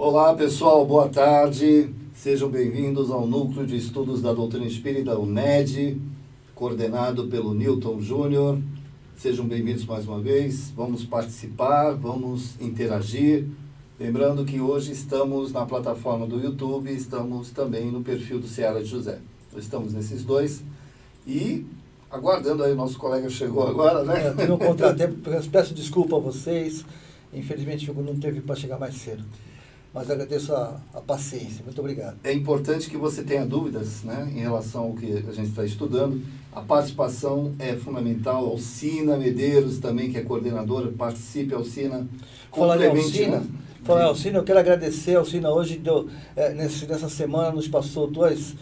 Olá pessoal, boa tarde, sejam bem-vindos ao Núcleo de Estudos da Doutrina Espírita, UNED, coordenado pelo Newton Júnior. Sejam bem-vindos mais uma vez, vamos participar, vamos interagir. Lembrando que hoje estamos na plataforma do YouTube, estamos também no perfil do Seara de José. Estamos nesses dois e aguardando aí, o nosso colega chegou agora, né? Teve um contratempo, peço desculpa a vocês, infelizmente não teve para chegar mais cedo. Mas agradeço a paciência. Muito obrigado. É importante que você tenha dúvidas, né, em relação ao que a gente está estudando. A participação é fundamental. Alcina Medeiros também, que é coordenadora, participe, Alcina. Falar em Alcina, eu quero agradecer. A Alcina hoje, nessa semana, nos passou dois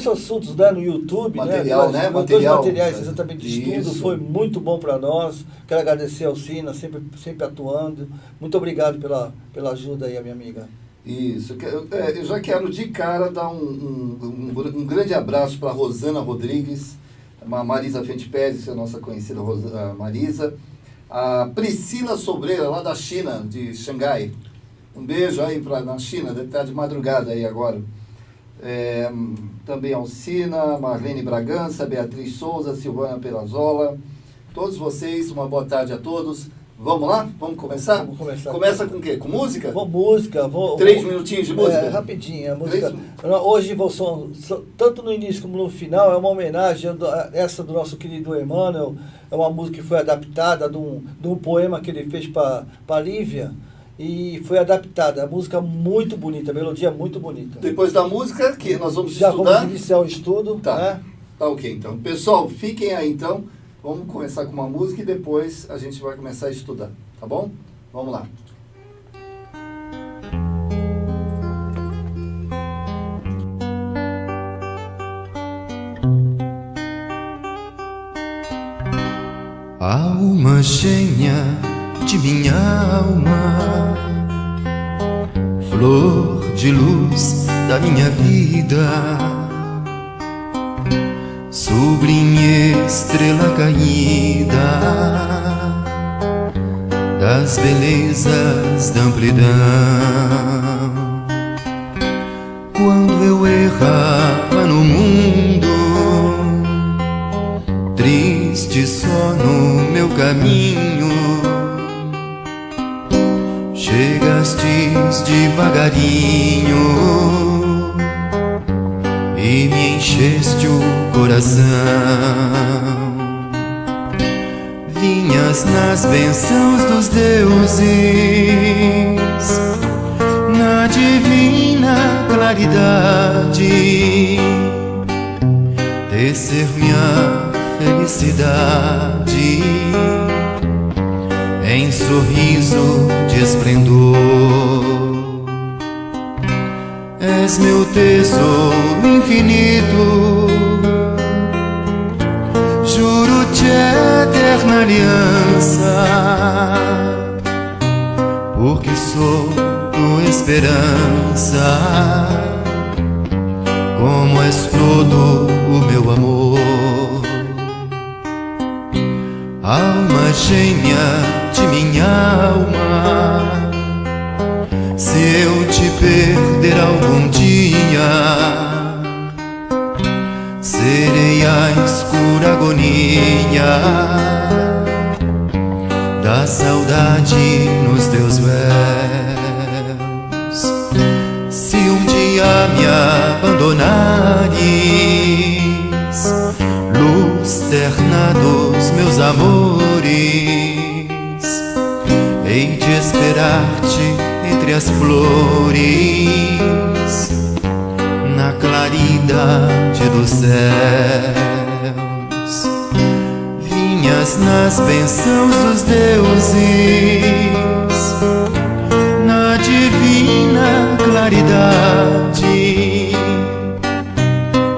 assuntos, né, no YouTube, material, né? Dois materiais exatamente de estudo, foi muito bom para nós. Quero agradecer a Alcina, sempre atuando. Muito obrigado pela ajuda aí, a minha amiga. Isso, eu já quero de cara dar um grande abraço para a Rosana Rodrigues, a Marisa Fentipes, a nossa conhecida Marisa, a Priscila Sobreira, lá da China, de Xangai. Um beijo aí na China, deve estar de madrugada aí agora. Também Alcina, Marlene Bragança, Beatriz Souza, Silvana Perazola, todos vocês, uma boa tarde a todos. Vamos lá? Vamos começar? Vamos começar. Começa com o quê? Com música? Música. 3 minutinhos de música? Rapidinho. A música. Hoje, tanto no início como no final, é uma homenagem essa do nosso querido Emmanuel. É uma música que foi adaptada de um poema que ele fez para Lívia. E foi adaptada, a música muito bonita, a melodia muito bonita. Depois da música, que nós vamos já estudar. Vamos iniciar o estudo. Tá, né? Tá ok então. Pessoal, fiquem aí então. Vamos começar com uma música e depois a gente vai começar a estudar, tá bom? Vamos lá. Alma gêmea de minha alma, flor de luz da minha vida, sublime estrela caída das belezas da amplidão. Quando eu errava no mundo, triste só no meu caminho, chegastes devagarinho e me encheste o coração. Vinhas nas bênçãos dos deuses, na divina claridade, tecer minha felicidade em sorriso de esplendor. És meu tesouro infinito, juro-te eterna aliança, porque sou tua esperança, como és todo o meu amor. Alma gêmea de minha alma, se eu te perder algum dia, serei a escura agonia da saudade nos teus véus. Se um dia me abandonares, luz terna dos meus amores, hei de esperar-te entre as flores, na claridade dos céus. Vinhas nas bênçãos dos deuses, na divina claridade,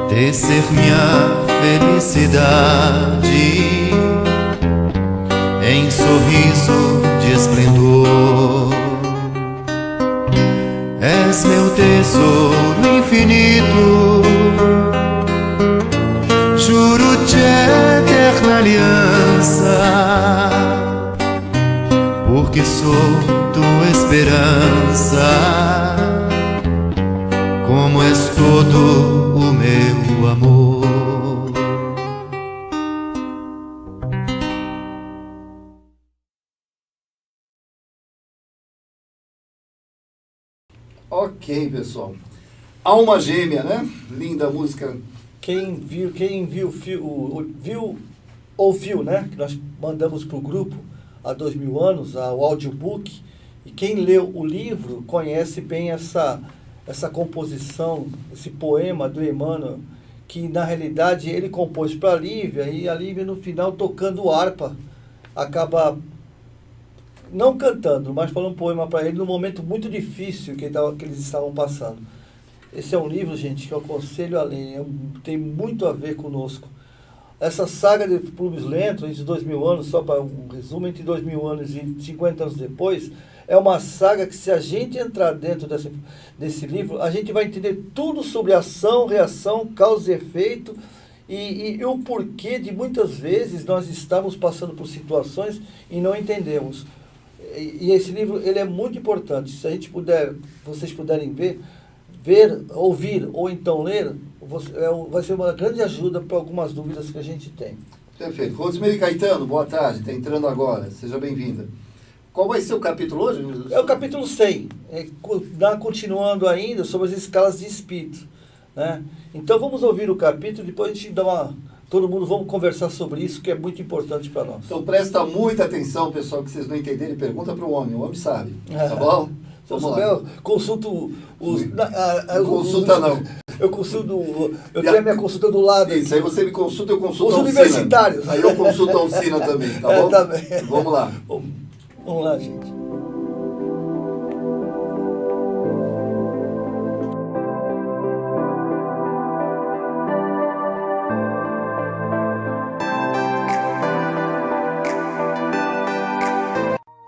tecer minha felicidade em sorriso de esplendor. És meu tesouro infinito, juro-te eterna aliança, porque sou esperança, como és todo o meu amor. Ok, pessoal. Alma Gêmea, né? Linda música. Quem ouviu, né? Que nós mandamos para o grupo há 2000 anos, o audiobook, e quem leu o livro conhece bem essa composição, esse poema do Emmanuel, que na realidade ele compôs para a Lívia, e a Lívia no final tocando harpa, acaba não cantando, mas falando um poema para ele num momento muito difícil que eles estavam passando. Esse é um livro, gente, que eu aconselho a ler, tem muito a ver conosco. Essa saga de Clubes Lentos, entre 2000 anos, só para um resumo, entre 2000 anos e 50 anos depois, é uma saga que, se a gente entrar dentro desse livro, a gente vai entender tudo sobre ação, reação, causa e efeito, e o porquê de muitas vezes nós estamos passando por situações e não entendemos. E esse livro, ele é muito importante. Se a gente vocês puderem ver, ouvir ou então ler, vai ser uma grande ajuda para algumas dúvidas que a gente tem. Perfeito. Rosemary Caetano, boa tarde, está entrando agora, seja bem-vinda. Qual vai ser o capítulo hoje? É o capítulo 100, continuando ainda sobre as escalas de espírito, né? Então vamos ouvir o capítulo, depois a gente todo mundo vamos conversar sobre isso, que é muito importante para nós. Então presta muita atenção, pessoal, que vocês não entenderem, pergunta para o homem sabe, tá bom? Se eu souber, eu consulto os... Consulta não. Eu tenho a minha consulta do lado. Isso, aí você me consulta, eu consulto os a Alcina. Universitários. Aí eu consulto a Alcina também, tá bom? Tá bem. Vamos lá. Vamos lá, gente.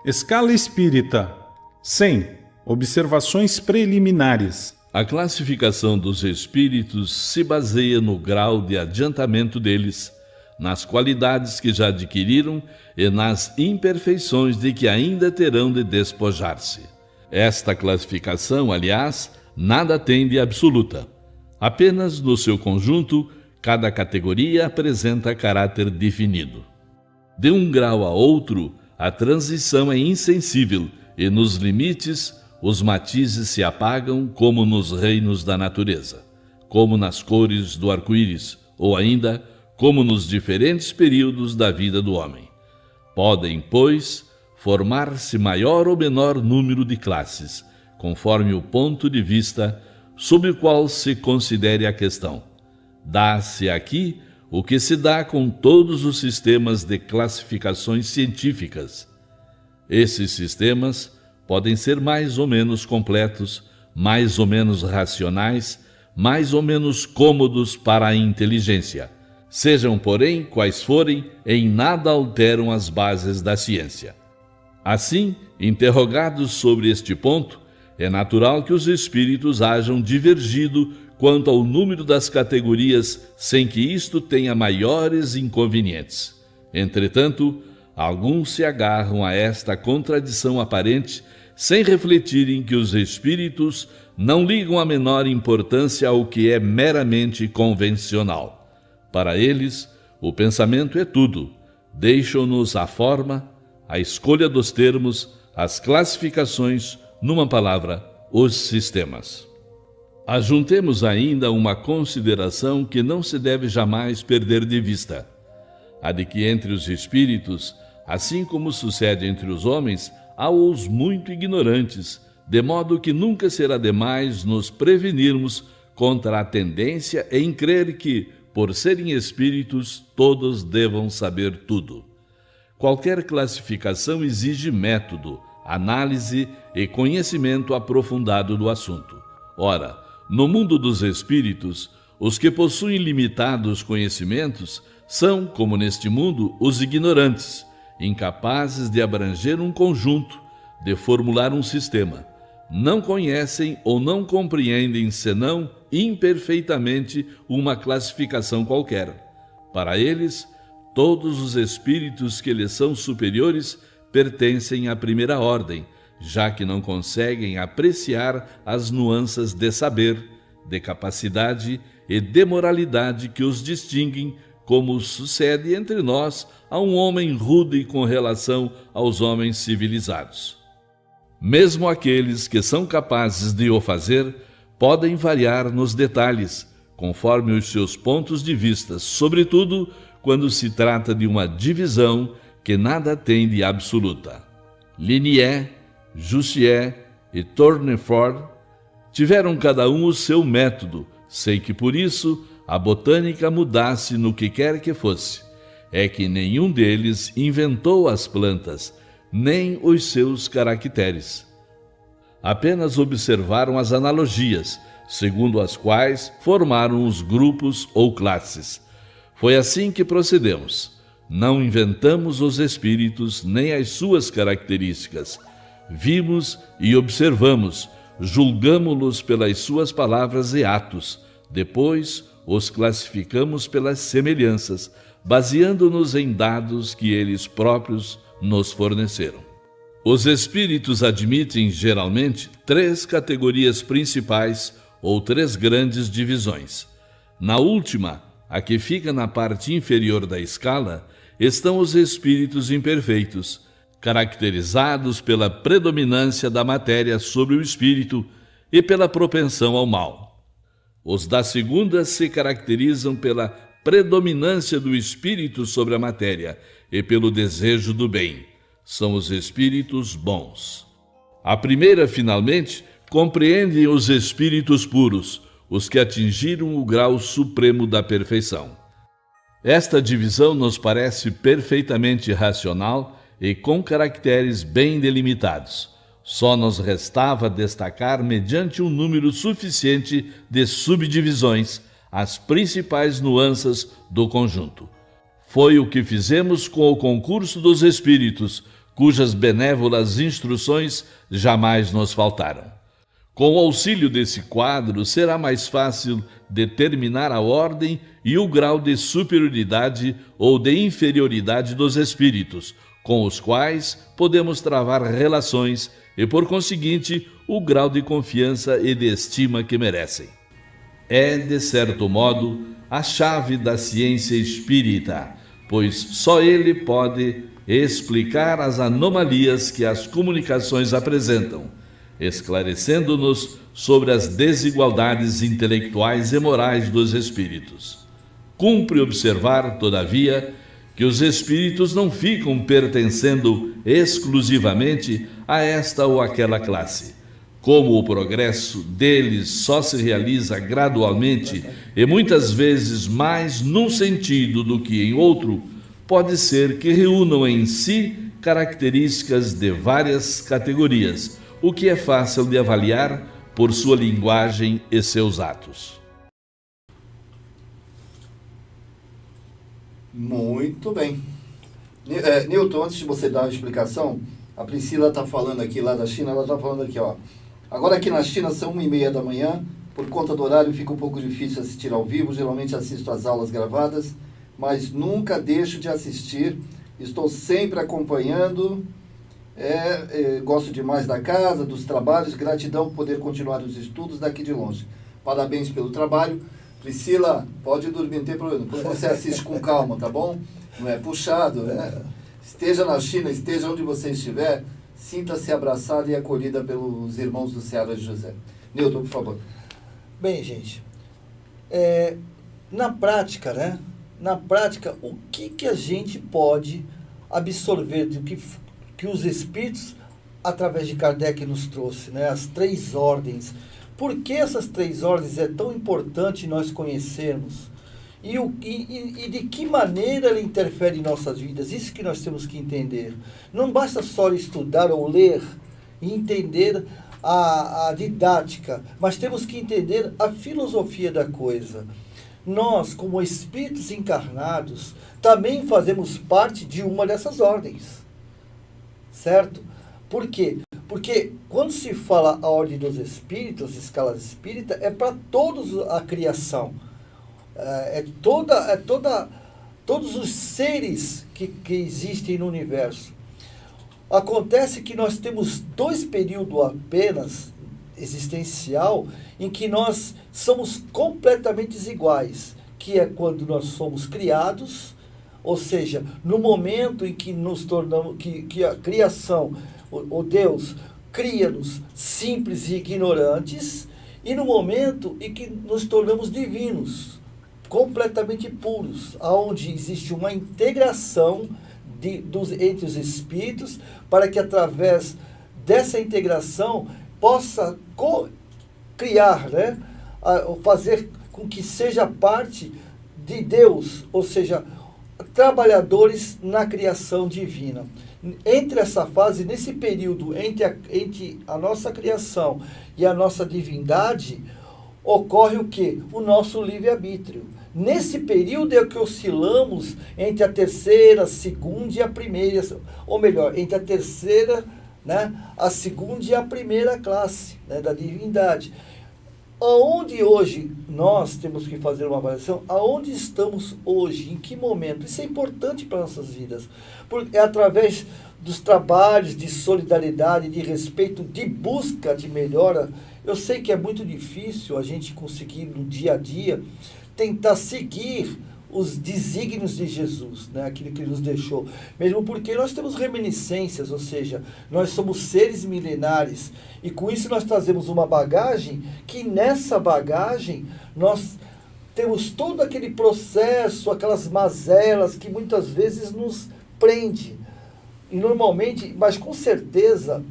Escala Espírita 100. Observações preliminares. A classificação dos espíritos se baseia no grau de adiantamento deles, nas qualidades que já adquiriram e nas imperfeições de que ainda terão de despojar-se. Esta classificação, aliás, nada tem de absoluta. Apenas no seu conjunto, cada categoria apresenta caráter definido. De um grau a outro, a transição é insensível e, nos limites, os matizes se apagam como nos reinos da natureza, como nas cores do arco-íris, ou ainda como nos diferentes períodos da vida do homem. Podem, pois, formar-se maior ou menor número de classes, conforme o ponto de vista sob o qual se considere a questão. Dá-se aqui o que se dá com todos os sistemas de classificações científicas. Esses sistemas podem ser mais ou menos completos, mais ou menos racionais, mais ou menos cômodos para a inteligência. Sejam, porém, quais forem, em nada alteram as bases da ciência. Assim, interrogados sobre este ponto, é natural que os espíritos hajam divergido quanto ao número das categorias, sem que isto tenha maiores inconvenientes. Entretanto, alguns se agarram a esta contradição aparente, sem refletirem que os espíritos não ligam a menor importância ao que é meramente convencional. Para eles, o pensamento é tudo. Deixam-nos a forma, a escolha dos termos, as classificações, numa palavra, os sistemas. Ajuntemos ainda uma consideração que não se deve jamais perder de vista: a de que entre os espíritos, assim como sucede entre os homens, há os muito ignorantes, de modo que nunca será demais nos prevenirmos contra a tendência em crer que, por serem espíritos, todos devam saber tudo. Qualquer classificação exige método, análise e conhecimento aprofundado do assunto. Ora, no mundo dos espíritos, os que possuem limitados conhecimentos são, como neste mundo, os ignorantes, incapazes de abranger um conjunto, de formular um sistema. Não conhecem ou não compreendem, senão imperfeitamente, uma classificação qualquer. Para eles, todos os espíritos que lhes são superiores pertencem à primeira ordem, já que não conseguem apreciar as nuances de saber, de capacidade e de moralidade que os distinguem, como sucede entre nós a um homem rude com relação aos homens civilizados. Mesmo aqueles que são capazes de o fazer podem variar nos detalhes, conforme os seus pontos de vista, sobretudo quando se trata de uma divisão que nada tem de absoluta. Linier, Jussieu e Tournefort tiveram cada um o seu método, sem que por isso a botânica mudasse no que quer que fosse. É que nenhum deles inventou as plantas, nem os seus caracteres. Apenas observaram as analogias, segundo as quais formaram os grupos ou classes. Foi assim que procedemos. Não inventamos os espíritos nem as suas características. Vimos e observamos, julgamo-los pelas suas palavras e atos. Depois os classificamos pelas semelhanças, baseando-nos em dados que eles próprios nos forneceram. Os espíritos admitem, geralmente, 3 categorias principais ou 3 grandes divisões. Na última, a que fica na parte inferior da escala, estão os espíritos imperfeitos, caracterizados pela predominância da matéria sobre o espírito e pela propensão ao mal. Os da segunda se caracterizam pela predominância do espírito sobre a matéria e pelo desejo do bem. São os espíritos bons. A primeira, finalmente, compreende os espíritos puros, os que atingiram o grau supremo da perfeição. Esta divisão nos parece perfeitamente racional e com caracteres bem delimitados. Só nos restava destacar, mediante um número suficiente de subdivisões, as principais nuances do conjunto. Foi o que fizemos com o concurso dos espíritos, cujas benévolas instruções jamais nos faltaram. Com o auxílio desse quadro, será mais fácil determinar a ordem e o grau de superioridade ou de inferioridade dos espíritos, com os quais podemos travar relações e, por conseguinte, o grau de confiança e de estima que merecem. É, de certo modo, a chave da ciência espírita, pois só ele pode explicar as anomalias que as comunicações apresentam, esclarecendo-nos sobre as desigualdades intelectuais e morais dos espíritos. Cumpre observar, todavia, que os espíritos não ficam pertencendo exclusivamente a esta ou aquela classe. Como o progresso deles só se realiza gradualmente e muitas vezes mais num sentido do que em outro, pode ser que reúnam em si características de várias categorias, o que é fácil de avaliar por sua linguagem e seus atos. Muito bem. Newton, antes de você dar a explicação, a Priscila está falando aqui lá da China, ela está falando aqui, ó. Agora aqui na China são 1h30 da manhã, por conta do horário fica um pouco difícil assistir ao vivo, geralmente assisto às aulas gravadas, mas nunca deixo de assistir, estou sempre acompanhando, gosto demais da casa, dos trabalhos, gratidão por poder continuar os estudos daqui de longe. Parabéns pelo trabalho. Priscila, pode dormir, não tem problema, depois você assiste com calma, tá bom? Não é puxado, né? Esteja na China, esteja onde você estiver, sinta-se abraçada e acolhida pelos irmãos do Ceará de José. Newton, por favor. Bem, gente, na prática, né? Na prática, o que a gente pode absorver do que os espíritos, através de Kardec, nos trouxe, né? As 3 ordens. Por que essas 3 ordens é tão importante nós conhecermos? E de que maneira ele interfere em nossas vidas? Isso que nós temos que entender. Não basta só estudar ou ler e entender a didática, mas temos que entender a filosofia da coisa. Nós, como espíritos encarnados, também fazemos parte de uma dessas ordens. Certo? Por quê? Porque quando se fala a ordem dos espíritos, escala espírita, é para todos a criação. Todos os seres que existem no universo. Acontece que nós temos 2 períodos apenas existencial em que nós somos completamente iguais, que é quando nós somos criados, ou seja, no momento em que nos tornamos, que a criação, o Deus cria-nos simples e ignorantes, e no momento em que nos tornamos divinos, completamente puros, onde existe uma integração entre os espíritos, para que através dessa integração possa criar, né, fazer com que seja parte de Deus, ou seja, trabalhadores na criação divina. Entre essa fase, nesse período entre a nossa criação e a nossa divindade, ocorre o quê? O nosso livre-arbítrio. Nesse período é que oscilamos entre a terceira, a segunda e a primeira, ou melhor, entre a terceira, né, a segunda e a primeira classe, né, da divindade. Aonde hoje nós temos que fazer uma avaliação, aonde estamos hoje, em que momento? Isso é importante para nossas vidas, porque é através dos trabalhos de solidariedade, de respeito, de busca de melhora. Eu sei que é muito difícil a gente conseguir no dia a dia tentar seguir os desígnios de Jesus, né, aquilo que ele nos deixou, mesmo porque nós temos reminiscências, ou seja, nós somos seres milenares, e com isso nós trazemos uma bagagem, que nessa bagagem nós temos todo aquele processo, aquelas mazelas que muitas vezes nos prende, e normalmente, mas com certeza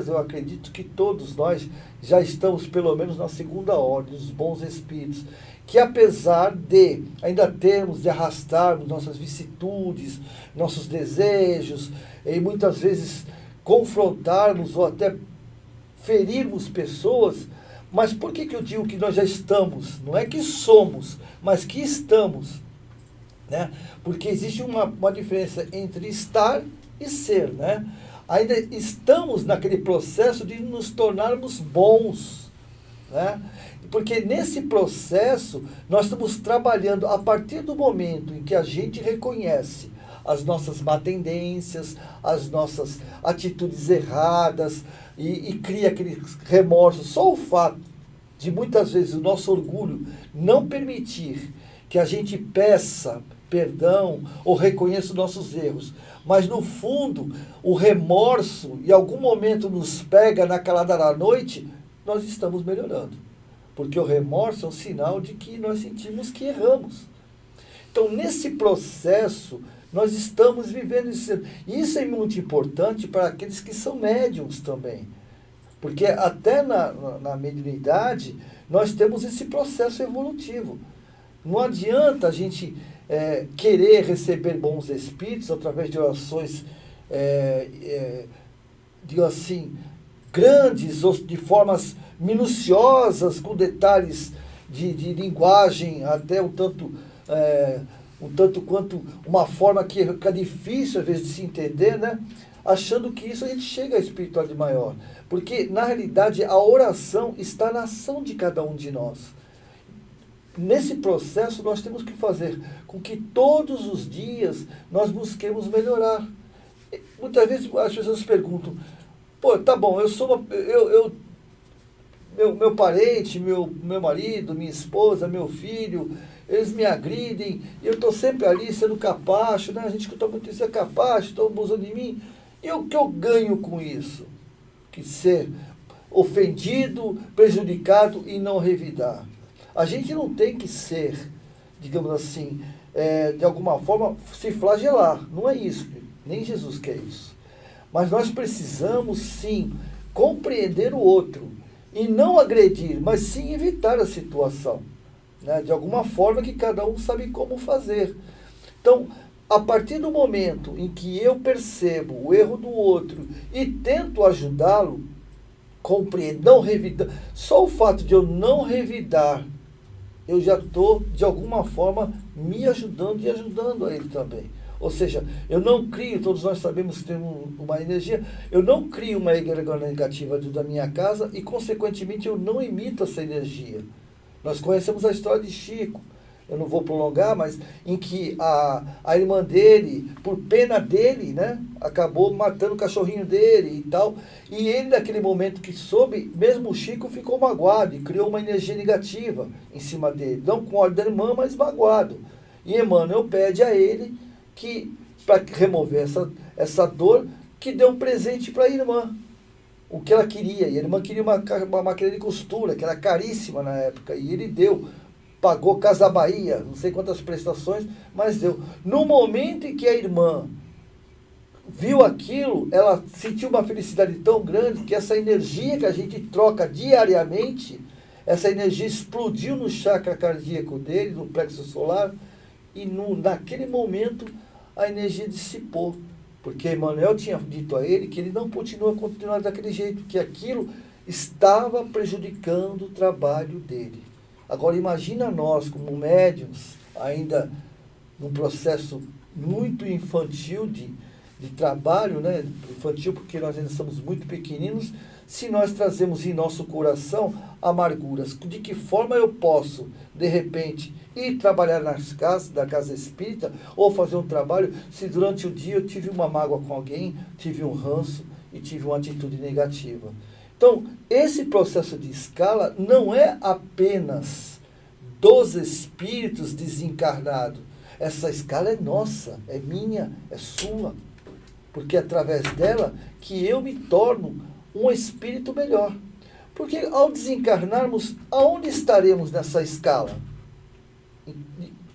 eu acredito que todos nós já estamos pelo menos na segunda ordem, dos bons espíritos, que apesar de ainda termos de arrastarmos nossas vicissitudes, nossos desejos, e muitas vezes confrontarmos ou até ferirmos pessoas, mas por que eu digo que nós já estamos? Não é que somos, mas que estamos, né? Porque existe uma diferença entre estar e ser, né? Ainda estamos naquele processo de nos tornarmos bons, né? Porque nesse processo nós estamos trabalhando a partir do momento em que a gente reconhece as nossas má tendências, as nossas atitudes erradas e cria aquele remorso. Só o fato de muitas vezes o nosso orgulho não permitir que a gente peça perdão ou reconheça os nossos erros, mas no fundo o remorso em algum momento nos pega na calada da noite, nós estamos melhorando. Porque o remorso é um sinal de que nós sentimos que erramos. Então, nesse processo, nós estamos vivendo isso. E isso é muito importante para aqueles que são médiums também. Porque até na mediunidade, nós temos esse processo evolutivo. Não adianta a gente querer receber bons espíritos através de orações, digamos assim, grandes, ou de formas minuciosas, com detalhes de linguagem, até um tanto quanto uma forma que é difícil, às vezes, de se entender, né? Achando que isso a gente chega à espiritualidade maior. Porque, na realidade, a oração está na ação de cada um de nós. Nesse processo, nós temos que fazer com que todos os dias nós busquemos melhorar. Muitas vezes as pessoas perguntam, pô, tá bom, meu parente, meu marido, minha esposa, meu filho, eles me agridem, eu estou sempre ali sendo capacho, né? A gente escuta muito isso, é capacho, estão abusando de mim. E o que eu ganho com isso? Que ser ofendido, prejudicado e não revidar. A gente não tem que ser, digamos assim, de alguma forma, se flagelar. Não é isso, nem Jesus quer isso. Mas nós precisamos, sim, compreender o outro. E não agredir, mas sim evitar a situação, né? De alguma forma que cada um sabe como fazer. Então, a partir do momento em que eu percebo o erro do outro e tento ajudá-lo, compreendo, não revidar, só o fato de eu não revidar, eu já estou, de alguma forma, me ajudando e ajudando a ele também. Ou seja, eu não crio, todos nós sabemos que temos uma energia, eu não crio uma egregora negativa dentro da minha casa e, consequentemente, eu não emito essa energia. Nós conhecemos a história de Chico. eu não vou prolongar, mas em que a irmã dele, por pena dele, né, acabou matando o cachorrinho dele e tal. E ele, naquele momento que soube, mesmo o Chico ficou magoado e criou uma energia negativa em cima dele. Não com ordem da irmã, mas magoado. E Emmanuel pede a ele que, para remover essa dor, que dê um presente para a irmã. O que ela queria. E a irmã queria uma máquina de costura, que era caríssima na época. E ele deu. Pagou Casa Bahia, não sei quantas prestações, mas deu. No momento em que a irmã viu aquilo, ela sentiu uma felicidade tão grande que essa energia que a gente troca diariamente, essa energia explodiu no chakra cardíaco dele, no plexo solar, e naquele momento a energia dissipou. Porque Emmanuel tinha dito a ele que ele não continuar daquele jeito, que aquilo estava prejudicando o trabalho dele. Agora imagina nós, como médiuns, ainda num processo muito infantil de trabalho, né? Infantil porque nós ainda somos muito pequeninos, se nós trazemos em nosso coração amarguras. De que forma eu posso, de repente, ir trabalhar na casa espírita ou fazer um trabalho se durante o dia eu tive uma mágoa com alguém, tive um ranço e tive uma atitude negativa? Então, esse processo de escala não é apenas dos espíritos desencarnados. Essa escala é nossa, é minha, é sua. Porque é através dela que eu me torno um espírito melhor. Porque ao desencarnarmos, aonde estaremos nessa escala?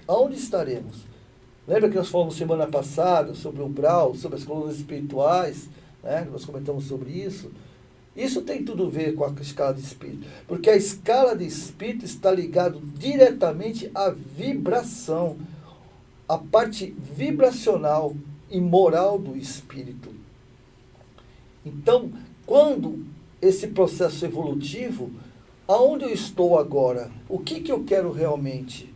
Aonde estaremos? Lembra que nós falamos semana passada sobre o umbral, sobre as colunas espirituais, né? Nós comentamos sobre isso. Isso tem tudo a ver com a escala de espírito, porque a escala de espírito está ligada diretamente à vibração, à parte vibracional e moral do espírito. Então, quando esse processo evolutivo, aonde eu estou agora? O que eu quero realmente?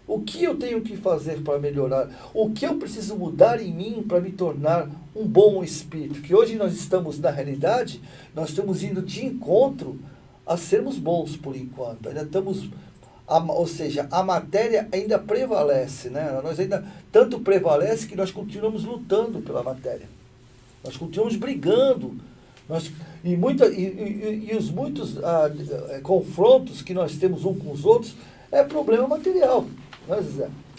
O que eu tenho que fazer para melhorar? O que eu preciso mudar em mim para me tornar um bom espírito? Que hoje nós estamos, na realidade, nós estamos indo de encontro a sermos bons por enquanto. Ainda estamos, ou seja, a matéria ainda prevalece, né? Nós ainda tanto prevalece que nós continuamos lutando pela matéria. Nós continuamos brigando. E os muitos confrontos que nós temos uns com os outros é problema material.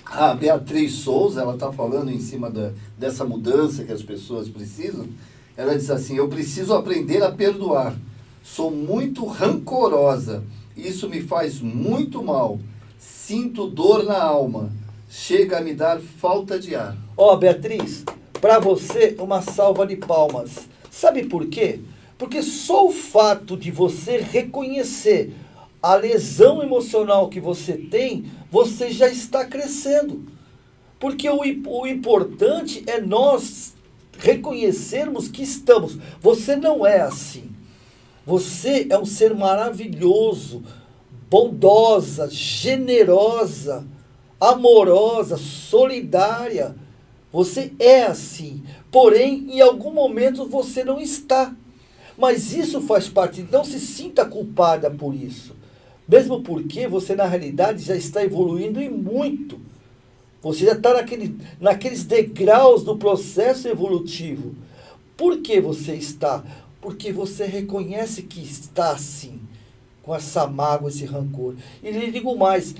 A Beatriz Souza, ela está falando em cima dessa mudança que as pessoas precisam. Ela diz assim: eu preciso aprender a perdoar. Sou muito rancorosa. Isso me faz muito mal. Sinto dor na alma. Chega a me dar falta de ar. Ó, Beatriz, para você, uma salva de palmas. Sabe por quê? Porque só o fato de você reconhecer a lesão emocional que você tem, você já está crescendo. Porque o importante é nós reconhecermos que estamos. Você não é assim. Você é um ser maravilhoso, bondosa, generosa, amorosa, solidária. Você é assim. Porém, em algum momento você não está. Mas isso faz parte. Não se sinta culpada por isso. Mesmo porque você, na realidade, já está evoluindo e muito. Você já está naqueles degraus do processo evolutivo. Por que você está? Porque você reconhece que está assim, com essa mágoa, esse rancor. E lhe digo mais,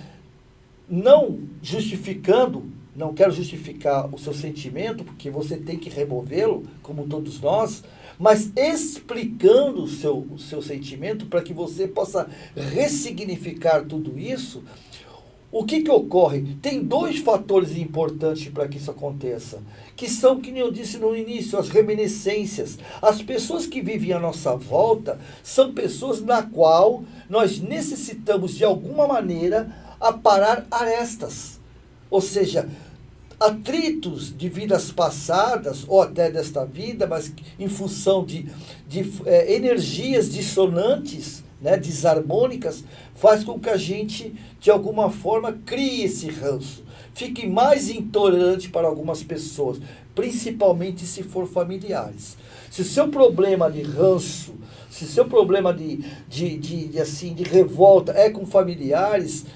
não justificando, não quero justificar o seu sentimento, porque você tem que removê-lo, como todos nós, mas explicando o seu sentimento para que você possa ressignificar tudo isso. O que ocorre? Tem dois fatores importantes para que isso aconteça, que são, que eu disse no início, as reminiscências. As pessoas que vivem à nossa volta são pessoas na qual nós necessitamos, de alguma maneira, aparar arestas. Ou seja, atritos de vidas passadas, ou até desta vida, mas em função de energias dissonantes, né, desarmônicas, faz com que a gente, de alguma forma, crie esse ranço. Fique mais intolerante para algumas pessoas, principalmente se for familiares. Se o seu problema de ranço, se o seu problema de revolta é com familiares,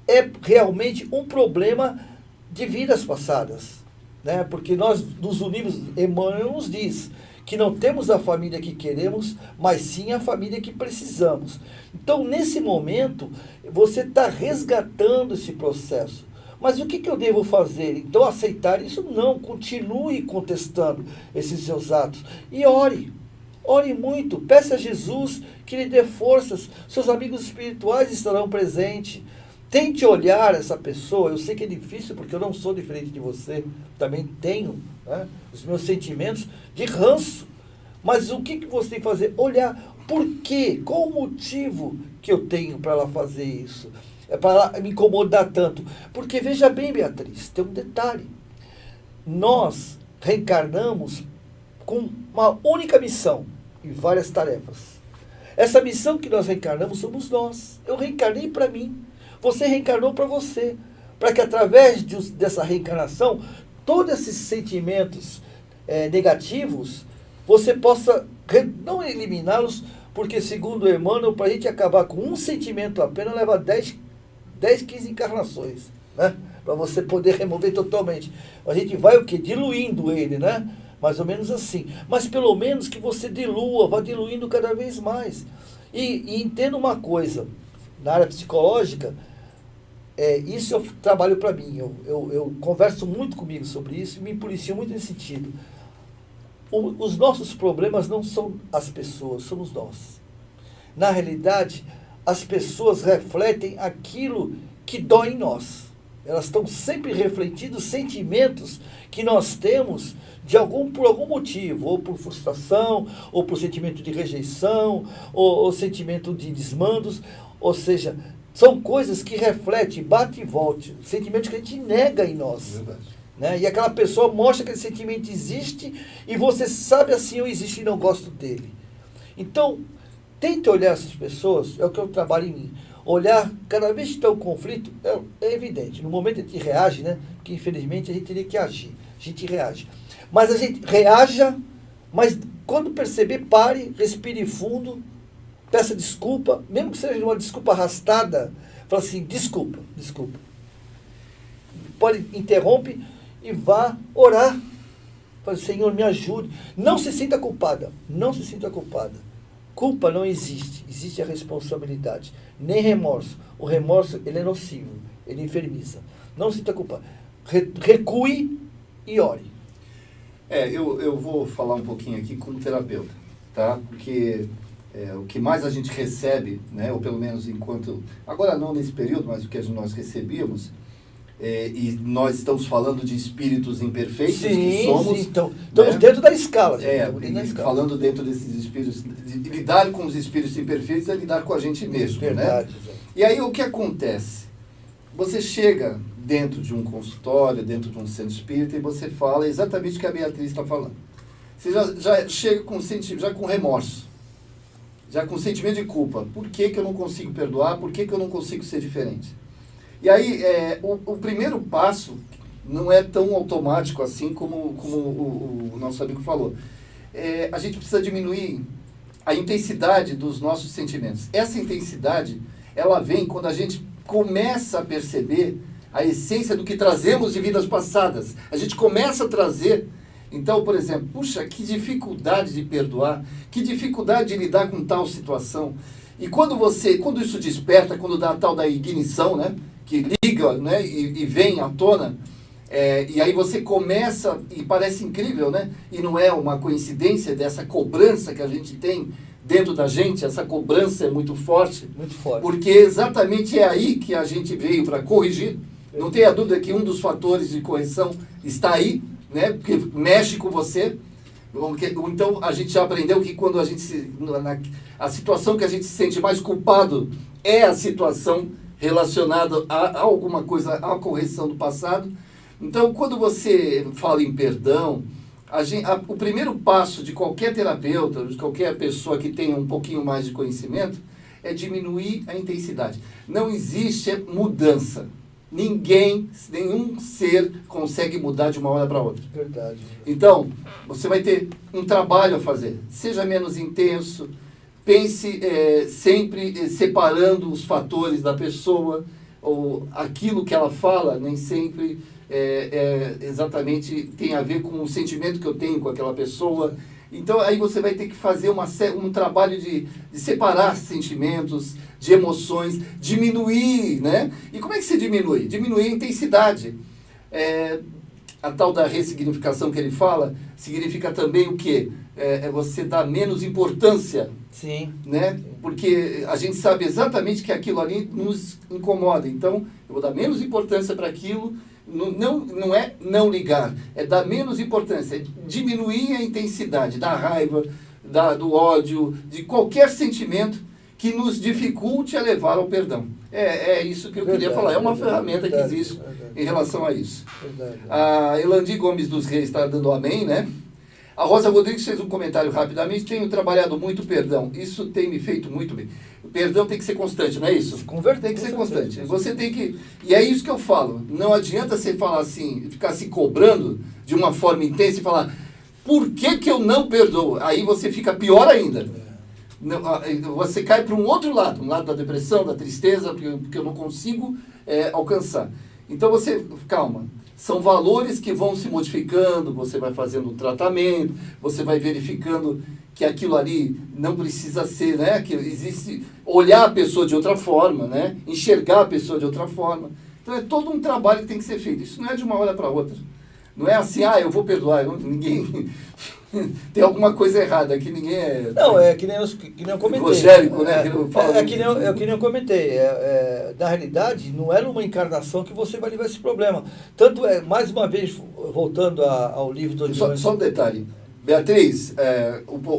é realmente um problema de vidas passadas, né? Porque nós nos unimos, Emmanuel nos diz que não temos a família que queremos, mas sim a família que precisamos. Então, nesse momento, você está resgatando esse processo. Mas o que eu devo fazer? Então, aceitar isso? Não, continue contestando esses seus atos e ore. Ore muito, peça a Jesus que lhe dê forças, seus amigos espirituais estarão presentes. Tente olhar essa pessoa, eu sei que é difícil porque eu não sou diferente de você, também tenho, né, os meus sentimentos de ranço. Mas o que você tem que fazer? Olhar, por quê? Qual o motivo que eu tenho para ela fazer isso? É para ela me incomodar tanto? Porque veja bem, Beatriz, tem um detalhe. Nós reencarnamos com uma única missão e várias tarefas. Essa missão que nós reencarnamos somos nós. Eu reencarnei para mim. Você reencarnou para você, para que através dessa reencarnação, todos esses sentimentos negativos, você possa não eliminá-los, porque segundo Emmanuel, para a gente acabar com um sentimento apenas, leva 10, 15 encarnações, né? Para você poder remover totalmente. A gente vai o quê? Diluindo ele, né? Mais ou menos assim. Mas pelo menos que você dilua, vá diluindo cada vez mais. E entenda uma coisa, na área psicológica, isso eu trabalho para mim, eu converso muito comigo sobre isso e me policio muito nesse sentido. Os nossos problemas não são as pessoas, somos nós. Na realidade, as pessoas refletem aquilo que dói em nós. Elas estão sempre refletindo os sentimentos que nós temos por algum motivo, ou por frustração, ou por sentimento de rejeição, ou sentimento de desmandos, ou seja, são coisas que refletem, bate e volte, sentimentos que a gente nega em nós. Verdade. Né? E aquela pessoa mostra que esse sentimento existe e você sabe assim, eu existo e não gosto dele. Então, tente olhar essas pessoas, é o que eu trabalho em mim. Olhar, cada vez que tem um conflito, é evidente. No momento a gente reage, né? Porque infelizmente a gente teria que agir. A gente reage. Mas a gente reaja, mas quando perceber, pare, respire fundo, peça desculpa, mesmo que seja uma desculpa arrastada, fala assim, desculpa. Pode, interrompe e vá orar. Fala, Senhor, me ajude. Não se sinta culpada. Culpa não existe. Existe a responsabilidade. Nem remorso. O remorso, ele é nocivo. Ele enfermiza. Não se sinta culpada. Recue e ore. Eu vou falar um pouquinho aqui como terapeuta, tá? Porque o que mais a gente recebe, né, ou pelo menos enquanto... Agora não nesse período, mas o que nós recebíamos, e nós estamos falando de espíritos imperfeitos, que somos... Sim, então, estamos dentro da escala. Falando dentro desses espíritos, de lidar com os espíritos imperfeitos é lidar com a gente mesmo, verdade, né? E aí o que acontece? Você chega dentro de um consultório, dentro de um centro espírita, e você fala exatamente o que a Beatriz está falando. Você já chega com remorso, já com sentimento de culpa. Por que eu não consigo perdoar? Por que eu não consigo ser diferente? E aí, o primeiro passo não é tão automático assim como o nosso amigo falou. A gente precisa diminuir a intensidade dos nossos sentimentos. Essa intensidade, ela vem quando a gente começa a perceber a essência do que trazemos de vidas passadas. A gente começa a trazer... Então, por exemplo, puxa, que dificuldade de perdoar, que dificuldade de lidar com tal situação. E quando isso desperta, quando dá a tal da ignição, né, que liga, né, e vem à tona, e aí você começa, e parece incrível, né, e não é uma coincidência dessa cobrança que a gente tem dentro da gente, essa cobrança é muito forte. Muito forte. Porque exatamente é aí que a gente veio para corrigir. Não tenha dúvida que um dos fatores de correção está aí, né? Porque mexe com você. Então a gente já aprendeu que quando a situação que a gente se sente mais culpado é a situação relacionada a alguma coisa, a correção do passado. Então quando você fala em perdão, o primeiro passo de qualquer terapeuta, de qualquer pessoa que tenha um pouquinho mais de conhecimento, é diminuir a intensidade. Não existe mudança. Nenhum ser consegue mudar de uma hora para outra. Verdade. Então, você vai ter um trabalho a fazer. Seja menos intenso, pense sempre separando os fatores da pessoa, ou aquilo que ela fala nem sempre exatamente tem a ver com o sentimento que eu tenho com aquela pessoa. Então aí você vai ter que fazer um trabalho de separar sentimentos, de emoções, diminuir, né? E como é que se diminui? Diminuir a intensidade. A tal da ressignificação que ele fala, significa também o quê? Você dar menos importância. Sim. Né? Porque a gente sabe exatamente que aquilo ali nos incomoda. Então, eu vou dar menos importância para aquilo. Não é não ligar, é dar menos importância, é diminuir a intensidade da raiva, do ódio, de qualquer sentimento que nos dificulte a levar ao perdão. É isso que eu queria falar. É uma ferramenta que existe em relação a isso. A Elandi Gomes dos Reis está dando amém, né? A Rosa Rodrigues fez um comentário rapidamente. Tenho trabalhado muito perdão. Isso tem me feito muito bem. O perdão tem que ser constante, não é isso? Tem que ser constante. Você tem que... E é isso que eu falo. Não adianta você falar assim, ficar se cobrando de uma forma intensa e falar, por que eu não perdoo? Aí você fica pior ainda. Você cai para um outro lado, um lado da depressão, da tristeza, porque eu não consigo alcançar. Então você, calma. São valores que vão se modificando, você vai fazendo um tratamento, você vai verificando que aquilo ali não precisa ser, né? Que existe, olhar a pessoa de outra forma, né? Enxergar a pessoa de outra forma. Então é todo um trabalho que tem que ser feito. Isso não é de uma hora para outra. Não é assim, eu vou perdoar. Ninguém... Tem alguma coisa errada aqui, ninguém é... Não, é que nem eu comentei. Evangélico, né? Que nem eu comentei. Na realidade, não é numa encarnação que você vai livrar esse problema. Tanto mais uma vez, voltando ao livro do... Só um detalhe. Beatriz,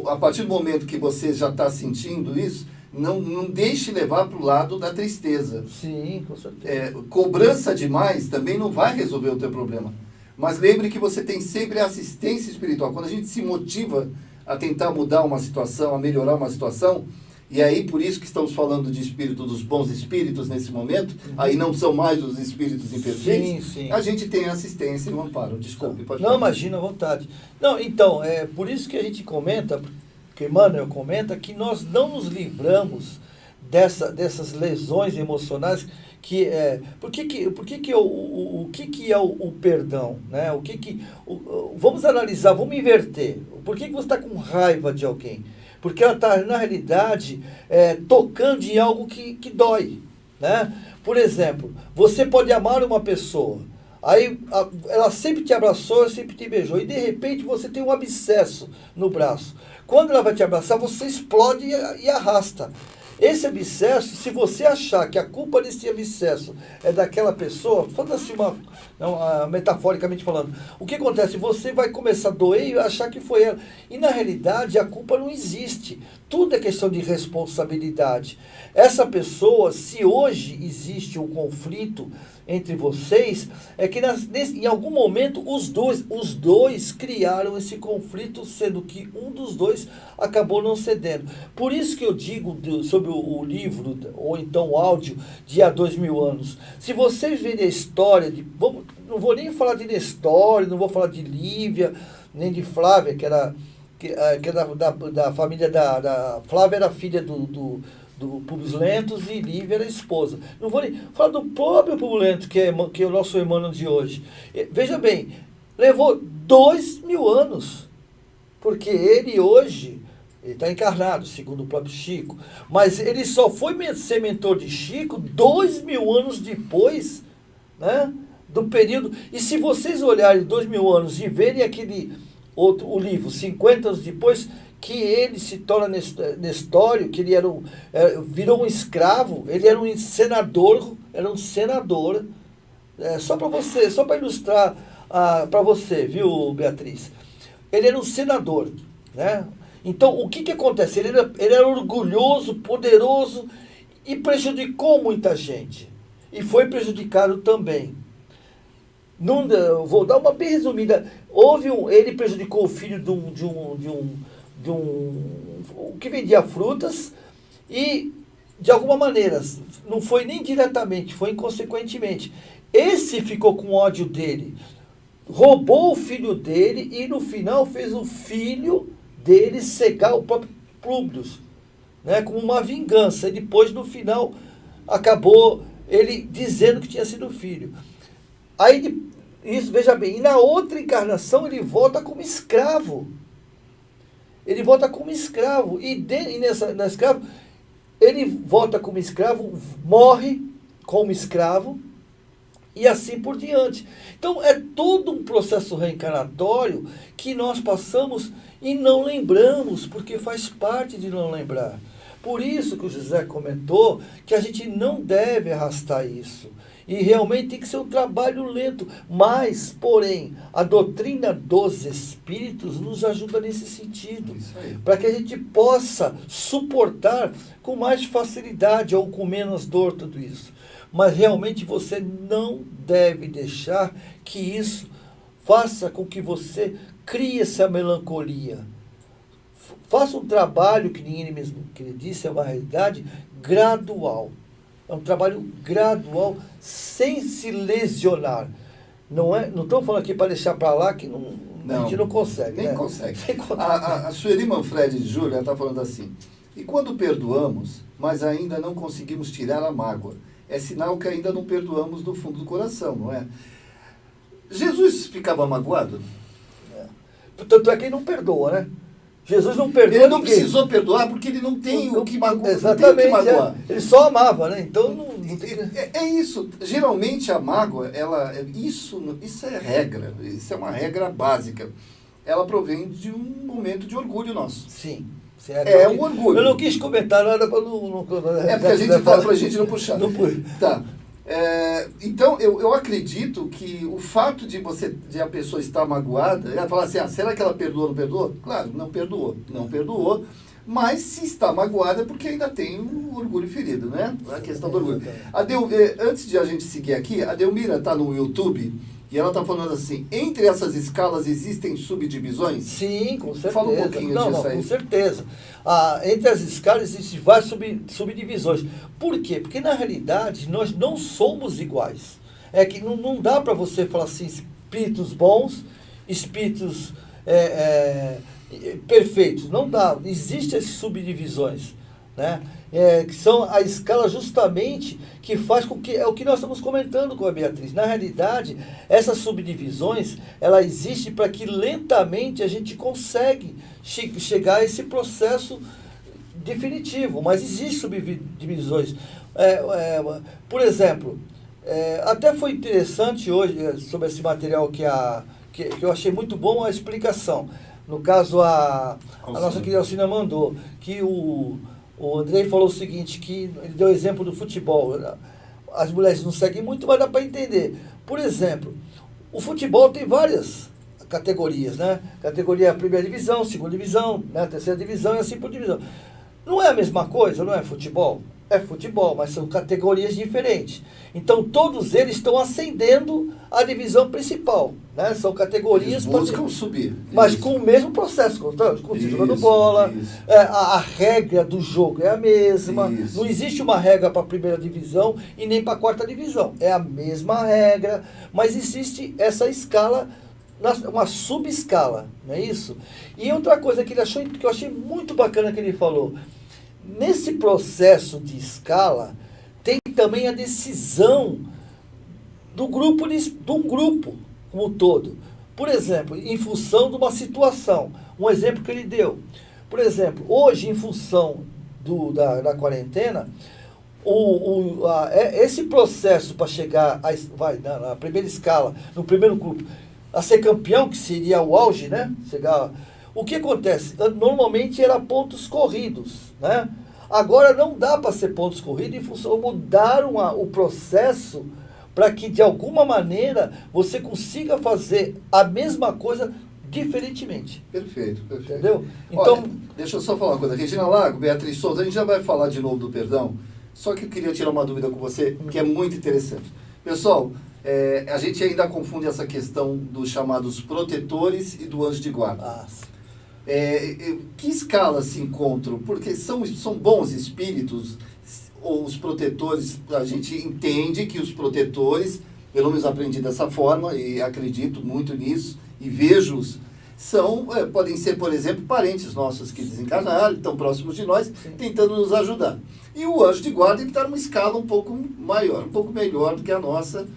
a partir do momento que você já está sentindo isso, não deixe levar para o lado da tristeza. Sim, com certeza. Cobrança demais também não vai resolver o teu problema. Mas lembre que você tem sempre assistência espiritual. Quando a gente se motiva a tentar mudar uma situação, a melhorar uma situação, e aí por isso que estamos falando de espírito dos bons espíritos nesse momento, aí não são mais os espíritos imperfeitos, sim. A gente tem assistência e um amparo. Desculpe, pode Não, falar. imagina, à vontade. Não, então, é por isso que a gente comenta, que Emmanuel comenta, que nós não nos livramos dessas lesões emocionais. O que é o perdão, né? Vamos analisar, vamos inverter. Por que você está com raiva de alguém? Porque ela está, na realidade, tocando em algo que dói, né? Por exemplo, você pode amar uma pessoa, aí ela sempre te abraçou, sempre te beijou, e de repente você tem um abscesso no braço. Quando ela vai te abraçar, você explode e arrasta. Esse abscesso, se você achar que a culpa desse abscesso é daquela pessoa, falando assim, metaforicamente falando, o que acontece? Você vai começar a doer e achar que foi ela. E na realidade a culpa não existe. Tudo é questão de responsabilidade. Essa pessoa, se hoje existe um conflito entre vocês, é que em algum momento os dois criaram esse conflito, sendo que um dos dois acabou não cedendo. Por isso que eu digo sobre o livro, ou então o áudio, de há 2000 anos. Se vocês verem a história, não vou nem falar de Nestório, não vou falar de Lívia, nem de Flávia, que era da família da Flávia, era filha do Públio Lentos, e Lívia era esposa. Não vou nem falar do próprio Públio Lentos, que é o nosso irmão de hoje. Veja bem, levou 2000 anos, porque ele hoje, ele está encarnado, segundo o próprio Chico, mas ele só foi ser mentor de Chico 2000 anos depois, né, do período. E se vocês olharem 2000 anos e verem o livro 50 anos depois, que ele se torna Nestório, que ele virou um escravo, ele era um senador, só para ilustrar para você, viu, Beatriz? Ele era um senador, né? Então, o que acontece? Ele era orgulhoso, poderoso e prejudicou muita gente. E foi prejudicado também. Vou dar uma bem resumida. Ele prejudicou o filho de um que vendia frutas e, de alguma maneira, não foi nem diretamente, foi inconsequentemente. Esse ficou com ódio dele, roubou o filho dele e, no final, fez o filho dele cegar o próprio Públio, né, como uma vingança. E depois, no final, acabou ele dizendo que tinha sido filho. Aí, isso, veja bem, e na outra encarnação ele volta como escravo. Ele volta como escravo. Na escravo, ele volta como escravo, morre como escravo, e assim por diante. Então, é todo um processo reencarnatório que nós passamos e não lembramos, porque faz parte de não lembrar. Por isso que o José comentou que a gente não deve arrastar isso. E realmente tem que ser um trabalho lento. Mas, porém, a doutrina dos espíritos nos ajuda nesse sentido. Para que a gente possa suportar com mais facilidade ou com menos dor tudo isso. Mas realmente você não deve deixar que isso faça com que você crie essa melancolia. Faça um trabalho, que nem ele mesmo que ele disse, é uma realidade gradual. É um trabalho gradual, sem se lesionar. Não estou falando aqui para deixar para lá, que a gente não consegue. Nem né? consegue. A Sueli Manfredi de Júlia está falando assim: e quando perdoamos, mas ainda não conseguimos tirar a mágoa, é sinal que ainda não perdoamos do fundo do coração, não é? Jesus ficava magoado? Tanto é que ele não perdoa, né? Jesus não perdoa Ele não ninguém. precisou perdoar porque ele não tem o que magoar. Exatamente. Não tem o que magoar. Ele só amava, né? Então não tem... É isso. Geralmente a mágoa, isso é regra. Isso é uma regra básica. Ela provém de um momento de orgulho nosso. Sim. É um orgulho. Eu não quis comentar nada para não... É porque a gente fala para a gente não puxar. Não puxa. Tá. Então, eu acredito que o fato de a pessoa estar magoada, ela falar assim, será que ela perdoou ou não perdoou? Claro, não perdoou, mas se está magoada é porque ainda tem um orgulho ferido, né? A questão do orgulho. Antes de a gente seguir aqui, a Delmira está no YouTube e ela está falando assim, entre essas escalas existem subdivisões? Sim, com certeza. Fala um pouquinho disso aí. Com certeza. Entre as escalas existem várias subdivisões. Por quê? Porque na realidade nós não somos iguais. É que não dá para você falar assim, espíritos bons, espíritos perfeitos. Não dá. Existem as subdivisões, né? Que são a escala justamente que faz com que... É o que nós estamos comentando com a Beatriz. Na realidade, essas subdivisões, ela existe para que lentamente a gente consegue chegar a esse processo definitivo. Mas existem subdivisões. Por exemplo, até foi interessante hoje, sobre esse material que eu achei muito bom a explicação. No caso, a nossa querida Alcina mandou, que o Andrei falou o seguinte, que ele deu o exemplo do futebol. As mulheres não seguem muito, mas dá para entender. Por exemplo, o futebol tem várias categorias, né? Categoria primeira divisão, segunda divisão, né? Terceira divisão e assim por divisão. Não é a mesma coisa, não é futebol? É futebol, mas são categorias diferentes. Então, todos eles estão ascendendo à divisão principal, né? São categorias... Eles buscam subir. Mas Isso. com o mesmo processo, jogando bola, a regra do jogo é a mesma. Isso. Não existe uma regra para a primeira divisão e nem para a quarta divisão. É a mesma regra, mas existe essa escala, uma subescala, não é isso? E outra coisa que eu achei muito bacana que ele falou, nesse processo de escala, tem também a decisão de um grupo como um todo. Por exemplo, em função de uma situação. Um exemplo que ele deu. Por exemplo, hoje, em função da quarentena, esse processo para chegar na primeira escala, no primeiro grupo, a ser campeão, que seria o auge, né? O que acontece? Normalmente era pontos corridos, né? Agora não dá para ser pontos corridos em função, mudaram o processo para que de alguma maneira você consiga fazer a mesma coisa diferentemente. Perfeito. Entendeu? Então, olha, deixa eu só falar uma coisa. Regina Lago, Beatriz Souza, a gente já vai falar de novo do perdão, só que eu queria tirar uma dúvida com você, que é muito interessante. Pessoal, a gente ainda confunde essa questão dos chamados protetores e do anjo de guarda. Que escala se encontram? Porque são bons espíritos, ou os protetores, a gente entende que os protetores, pelo menos aprendi dessa forma, e acredito muito nisso, e vejo-os, podem ser, por exemplo, parentes nossos que desencarnaram, estão próximos de nós, tentando nos ajudar. E o anjo de guarda está numa escala um pouco maior, um pouco melhor do que a nossa.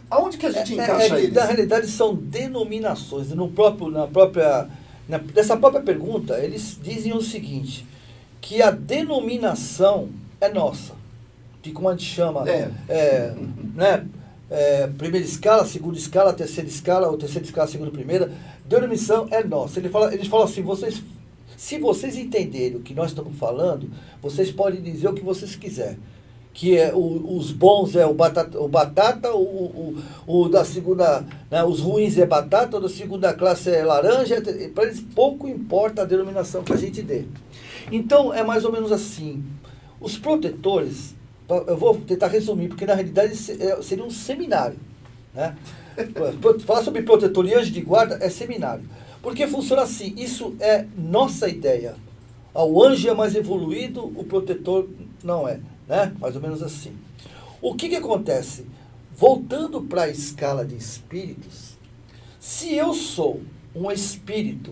Aonde que a gente encaixa eles? Na realidade, são denominações. Nessa própria pergunta, eles dizem o seguinte, que a denominação é nossa. De como a gente chama, primeira escala, segunda escala, terceira escala, ou terceira escala, segunda, primeira, denominação é nossa. Eles falam assim, se vocês entenderem o que nós estamos falando, vocês podem dizer o que vocês quiserem. Que os bons é o batata, o da segunda, né, os ruins é batata, o da segunda classe é laranja, para eles pouco importa a denominação que a gente dê. Então, é mais ou menos assim. Os protetores, eu vou tentar resumir, porque na realidade seria um seminário. Né? Falar sobre protetor e anjo de guarda é seminário. Porque funciona assim, isso é nossa ideia. O anjo é mais evoluído, o protetor não é. Né? Mais ou menos assim. O que acontece? Voltando para a escala de espíritos, se eu sou um espírito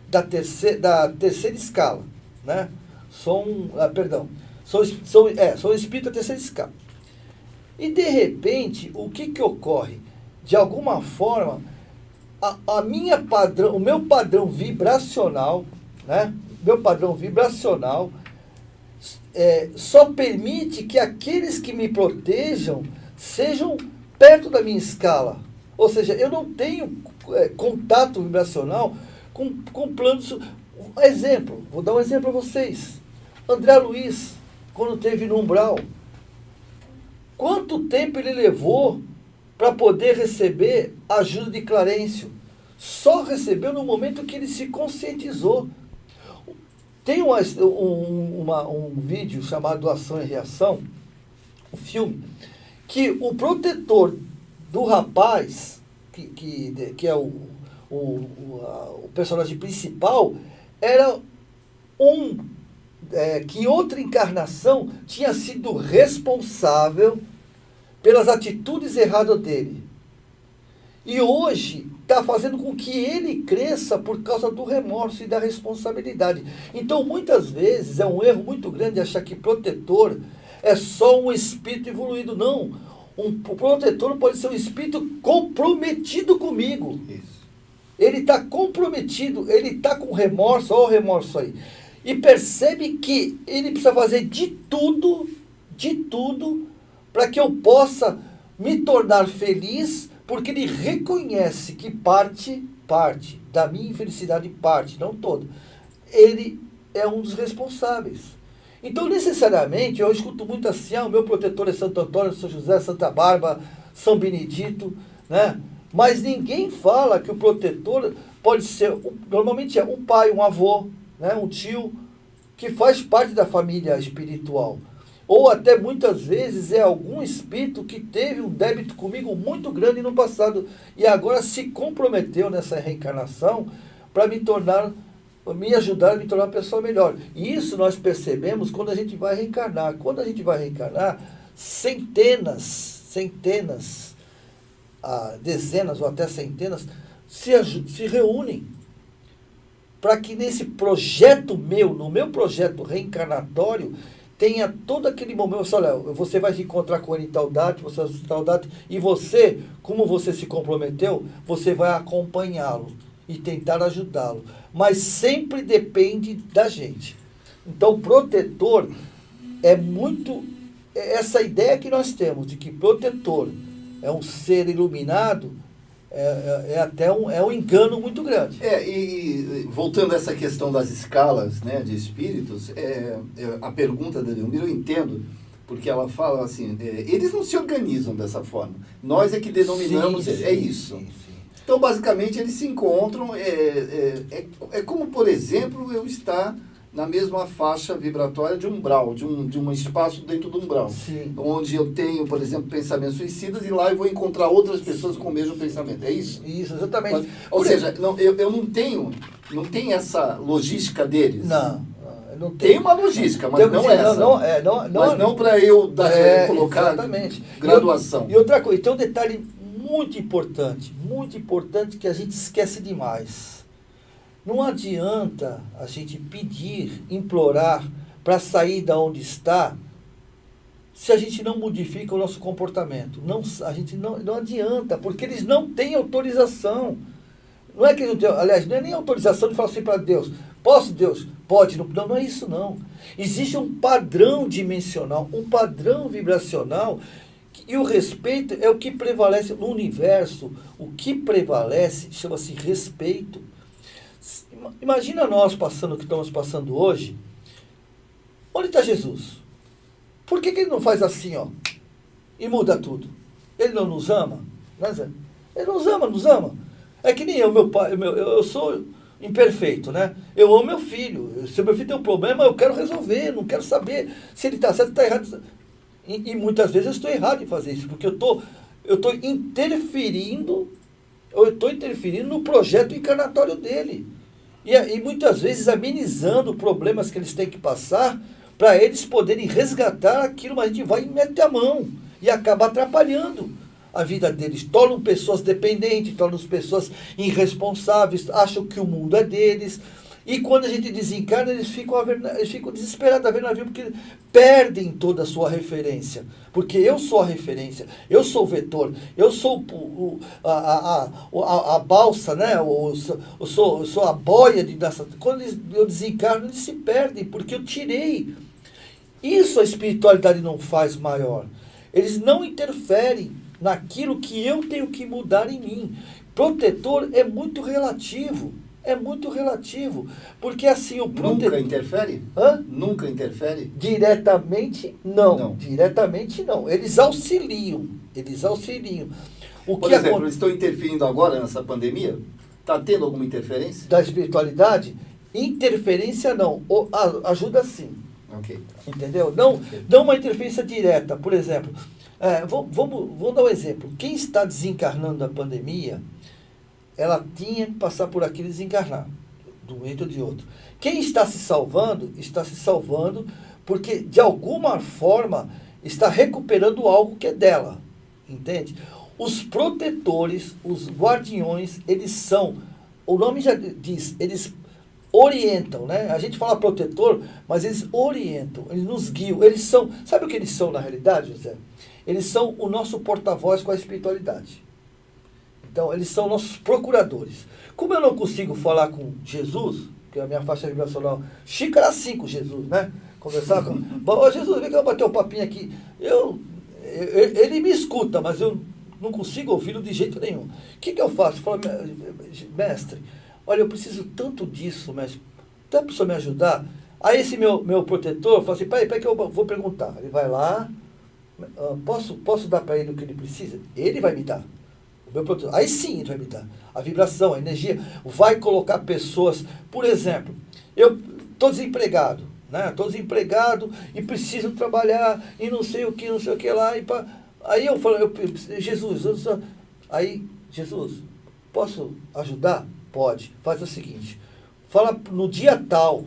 da terceira escala, né? Sou um espírito da terceira escala. E de repente, o que ocorre? De alguma forma, o meu padrão vibracional, né? Meu padrão vibracional só permite que aqueles que me protejam sejam perto da minha escala. Ou seja, eu não tenho contato vibracional com planos. Exemplo, vou dar um exemplo a vocês. André Luiz, quando esteve no umbral, quanto tempo ele levou para poder receber a ajuda de Clarencio? Só recebeu no momento que ele se conscientizou. Tem um vídeo chamado Ação e Reação, um filme, que o protetor do rapaz, que é o personagem principal, era que em outra encarnação tinha sido responsável pelas atitudes erradas dele. E hoje está fazendo com que ele cresça por causa do remorso e da responsabilidade. Então, muitas vezes, é um erro muito grande achar que protetor é só um espírito evoluído. Não. O protetor pode ser um espírito comprometido comigo. Isso. Ele está comprometido, ele está com remorso, olha o remorso aí. E percebe que ele precisa fazer de tudo, para que eu possa me tornar feliz, porque ele reconhece que parte da minha infelicidade, não toda. Ele é um dos responsáveis. Então, necessariamente, eu escuto muito assim, o meu protetor é Santo Antônio, São José, Santa Bárbara, São Benedito, né? Mas ninguém fala que o protetor pode ser, normalmente é um pai, um avô, né? Um tio, que faz parte da família espiritual. Ou até muitas vezes é algum espírito que teve um débito comigo muito grande no passado e agora se comprometeu nessa reencarnação para me ajudar a me tornar uma pessoa melhor. E isso nós percebemos quando a gente vai reencarnar. Quando a gente vai reencarnar, dezenas ou até centenas se reúnem para que nesse projeto no meu projeto reencarnatório, tenha todo aquele momento, olha, você vai se encontrar com ele em tal data, e você, como você se comprometeu, você vai acompanhá-lo e tentar ajudá-lo. Mas sempre depende da gente. Então, o protetor essa ideia que nós temos de que protetor é um ser iluminado, é um engano muito grande. E voltando a essa questão das escalas, né, de espíritos, a pergunta da Leomira eu entendo, porque ela fala assim, eles não se organizam dessa forma, nós é que denominamos, isso. Sim. Então, basicamente, eles se encontram, é como, por exemplo, eu estar na mesma faixa vibratória de umbral, de um espaço dentro do umbral. Sim. Onde eu tenho, por exemplo, pensamentos suicidas e lá eu vou encontrar outras pessoas com o mesmo pensamento. É isso? Isso, exatamente. Ou seja, eu não tenho essa logística deles. Não tem uma logística, mas não essa. Não para eu colocar exatamente. graduação. E outra coisa, tem um detalhe muito importante que a gente esquece demais. Não adianta a gente pedir, implorar para sair da onde está, se a gente não modifica o nosso comportamento. A gente não adianta, porque eles não têm autorização. Não é que eles não têm, aliás, não é nem autorização de falar assim para Deus, posso, Deus? Pode. Não é isso, não. Existe um padrão dimensional, um padrão vibracional, e o respeito é o que prevalece no universo. O que prevalece chama-se respeito. Imagina nós passando o que estamos passando hoje. Onde está Jesus? Por que ele não faz assim, ó, e muda tudo? Ele não nos ama? Ele nos ama. É que nem eu, meu pai, eu sou imperfeito, né? Eu amo meu filho. Se meu filho tem um problema, eu quero resolver, não quero saber se ele está certo ou está errado. E muitas vezes eu estou errado em fazer isso, porque eu estou interferindo no projeto encarnatório dele. E muitas vezes amenizando problemas que eles têm que passar para eles poderem resgatar aquilo, mas a gente vai e mete a mão e acaba atrapalhando a vida deles. Tornam pessoas dependentes, tornam pessoas irresponsáveis, acham que o mundo é deles. E quando a gente desencarna, eles ficam desesperados a ver navio, porque perdem toda a sua referência. Porque eu sou a referência, eu sou o vetor, eu sou a balsa, né? Eu sou a boia dessa. Quando eu desencarno, eles se perdem, porque eu tirei. Isso a espiritualidade não faz maior. Eles não interferem naquilo que eu tenho que mudar em mim. Protetor é muito relativo. É muito relativo. Porque assim, o protetor... Nunca interfere? Hã? Nunca interfere? Diretamente, não. Diretamente, não. Eles auxiliam. Por exemplo, eles estão interferindo agora nessa pandemia? Está tendo alguma interferência? Da espiritualidade? Interferência, não. Ajuda sim. Ok. Entendeu? Não uma interferência direta. Por exemplo, vamos dar um exemplo. Quem está desencarnando da pandemia, ela tinha que passar por aqui e desencarnar, de um jeito ou de outro. Quem está se salvando porque, de alguma forma, está recuperando algo que é dela. Entende? Os protetores, os guardiões, eles são, o nome já diz, eles orientam, né? A gente fala protetor, mas eles orientam, eles nos guiam, eles são, sabe o que eles são na realidade, José? Eles são o nosso porta-voz com a espiritualidade. Então, eles são nossos procuradores. Como eu não consigo falar com Jesus, que a minha faixa vibracional, xícara 5 Jesus, né? Conversar com... Ô, Jesus, vem cá, eu bater um papinho aqui. Ele me escuta, mas eu não consigo ouvi-lo de jeito nenhum. O que eu faço? Eu falo, mestre, olha, eu preciso tanto disso, mestre. Dá para o senhor me ajudar? Aí esse meu protetor fala assim, pai, que eu vou perguntar. Ele vai lá, posso dar para ele o que ele precisa? Ele vai me dar. Aí sim ele vai me dar. A vibração, a energia, vai colocar pessoas, por exemplo, eu estou desempregado, né? Estou desempregado e preciso trabalhar e não sei o que lá. Aí eu falo, Jesus, posso ajudar? Pode. Faz o seguinte, fala no dia tal,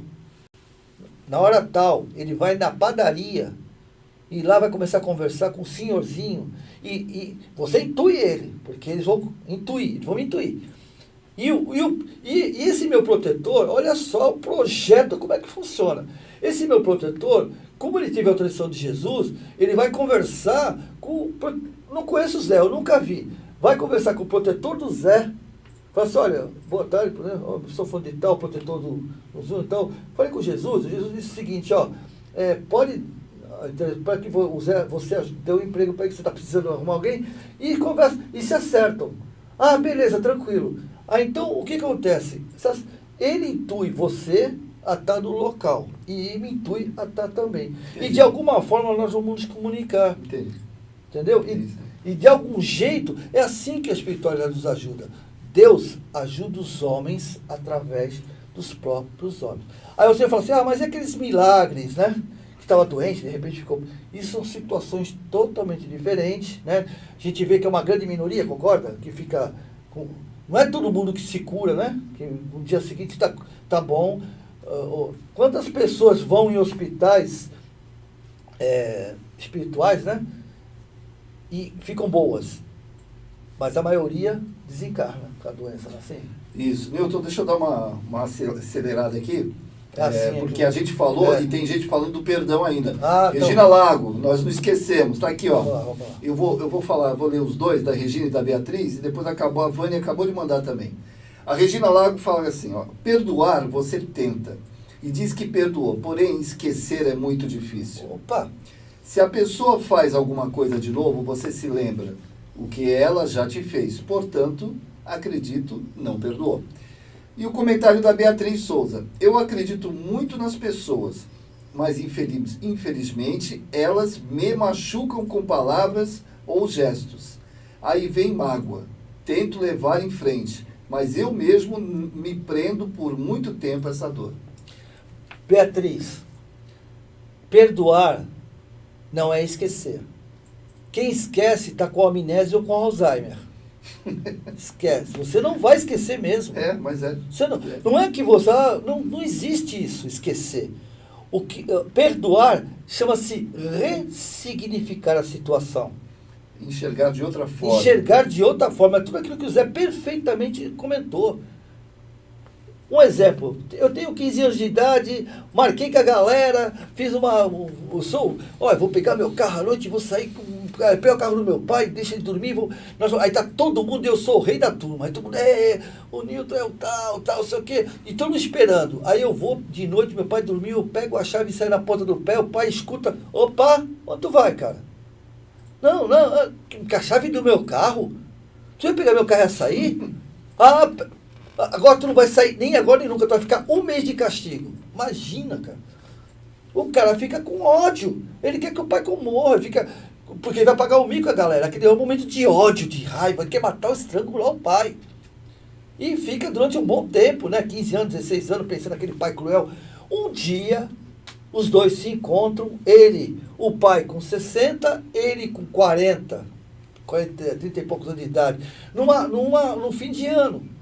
na hora tal, ele vai na padaria e lá vai começar a conversar com o senhorzinho. E você intui ele, porque eles vão me intuir. E esse meu protetor, olha só o projeto, como é que funciona. Esse meu protetor, como ele teve a autorização de Jesus, ele vai conversar com... Não conheço o Zé, eu nunca vi. Vai conversar com o protetor do Zé. Fala assim, olha, boa tarde, sou fã de tal, protetor do Zoom e tal. Falei com Jesus disse o seguinte, pode... para que você dê um emprego para que você está precisando arrumar alguém, e conversa, e se acertam. Ah, beleza, tranquilo. Então, o que acontece? Ele intui você a estar no local, e me intui a estar também. Entendi. E de alguma forma nós vamos nos comunicar. Entendi. Entendeu? E de algum jeito, é assim que a espiritualidade nos ajuda. Deus ajuda os homens através dos próprios homens. Aí você fala assim, mas e aqueles milagres, né? Que estava doente, de repente ficou... Isso são situações totalmente diferentes, né? A gente vê que é uma grande minoria, concorda? Que fica... Não é todo mundo que se cura, né? Que no dia seguinte tá bom. Quantas pessoas vão em hospitais espirituais, né? E ficam boas. Mas a maioria desencarna com a doença, não é assim? Isso. Newton, deixa eu dar uma acelerada aqui. Assim, Porque a gente falou, é. e tem gente falando do perdão ainda. Ah, então. Regina Lago, nós não esquecemos, tá aqui, ó. Vamos lá. Eu vou falar, vou ler os dois, da Regina e da Beatriz, e depois a Vânia acabou de mandar também. A Regina Lago fala assim, ó, perdoar você tenta, e diz que perdoou, porém esquecer é muito difícil. Opa! Se a pessoa faz alguma coisa de novo, você se lembra o que ela já te fez, portanto, acredito, não perdoou. E o comentário da Beatriz Souza, eu acredito muito nas pessoas, mas infelizmente elas me machucam com palavras ou gestos. Aí vem mágoa, tento levar em frente, mas eu mesmo me prendo por muito tempo essa dor. Beatriz, perdoar não é esquecer. Quem esquece está com amnésia ou com Alzheimer. Esquece. Você não vai esquecer mesmo. Mas é. Você não é que você... não existe isso, esquecer. Perdoar chama-se ressignificar a situação. Enxergar de outra forma. Enxergar de outra forma. É tudo aquilo que o Zé perfeitamente comentou. Um exemplo, eu tenho 15 anos de idade, marquei com a galera, fiz olha, vou pegar meu carro à noite, vou sair, pegar o carro do meu pai, deixa ele dormir, aí tá todo mundo, eu sou o rei da turma, aí todo mundo, o Newton é o tal, sei o quê, e todo mundo esperando. Aí eu vou de noite, meu pai dormiu, eu pego a chave e saio na ponta do pé, o pai escuta, opa, onde tu vai, cara? Não, com a chave do meu carro? Tu vai pegar meu carro e sair? Agora tu não vai sair nem agora nem nunca, tu vai ficar 1 mês de castigo. Imagina, cara. O cara fica com ódio. Ele quer que o pai morra, porque ele vai pagar o mico a galera. Aquele é um momento de ódio, de raiva, quer matar o estrangular o pai. E fica durante um bom tempo, né? 15 anos, 16 anos, pensando naquele pai cruel. Um dia, os dois se encontram, o pai com 60, ele com 40, 30 e poucos anos de idade, num fim de ano.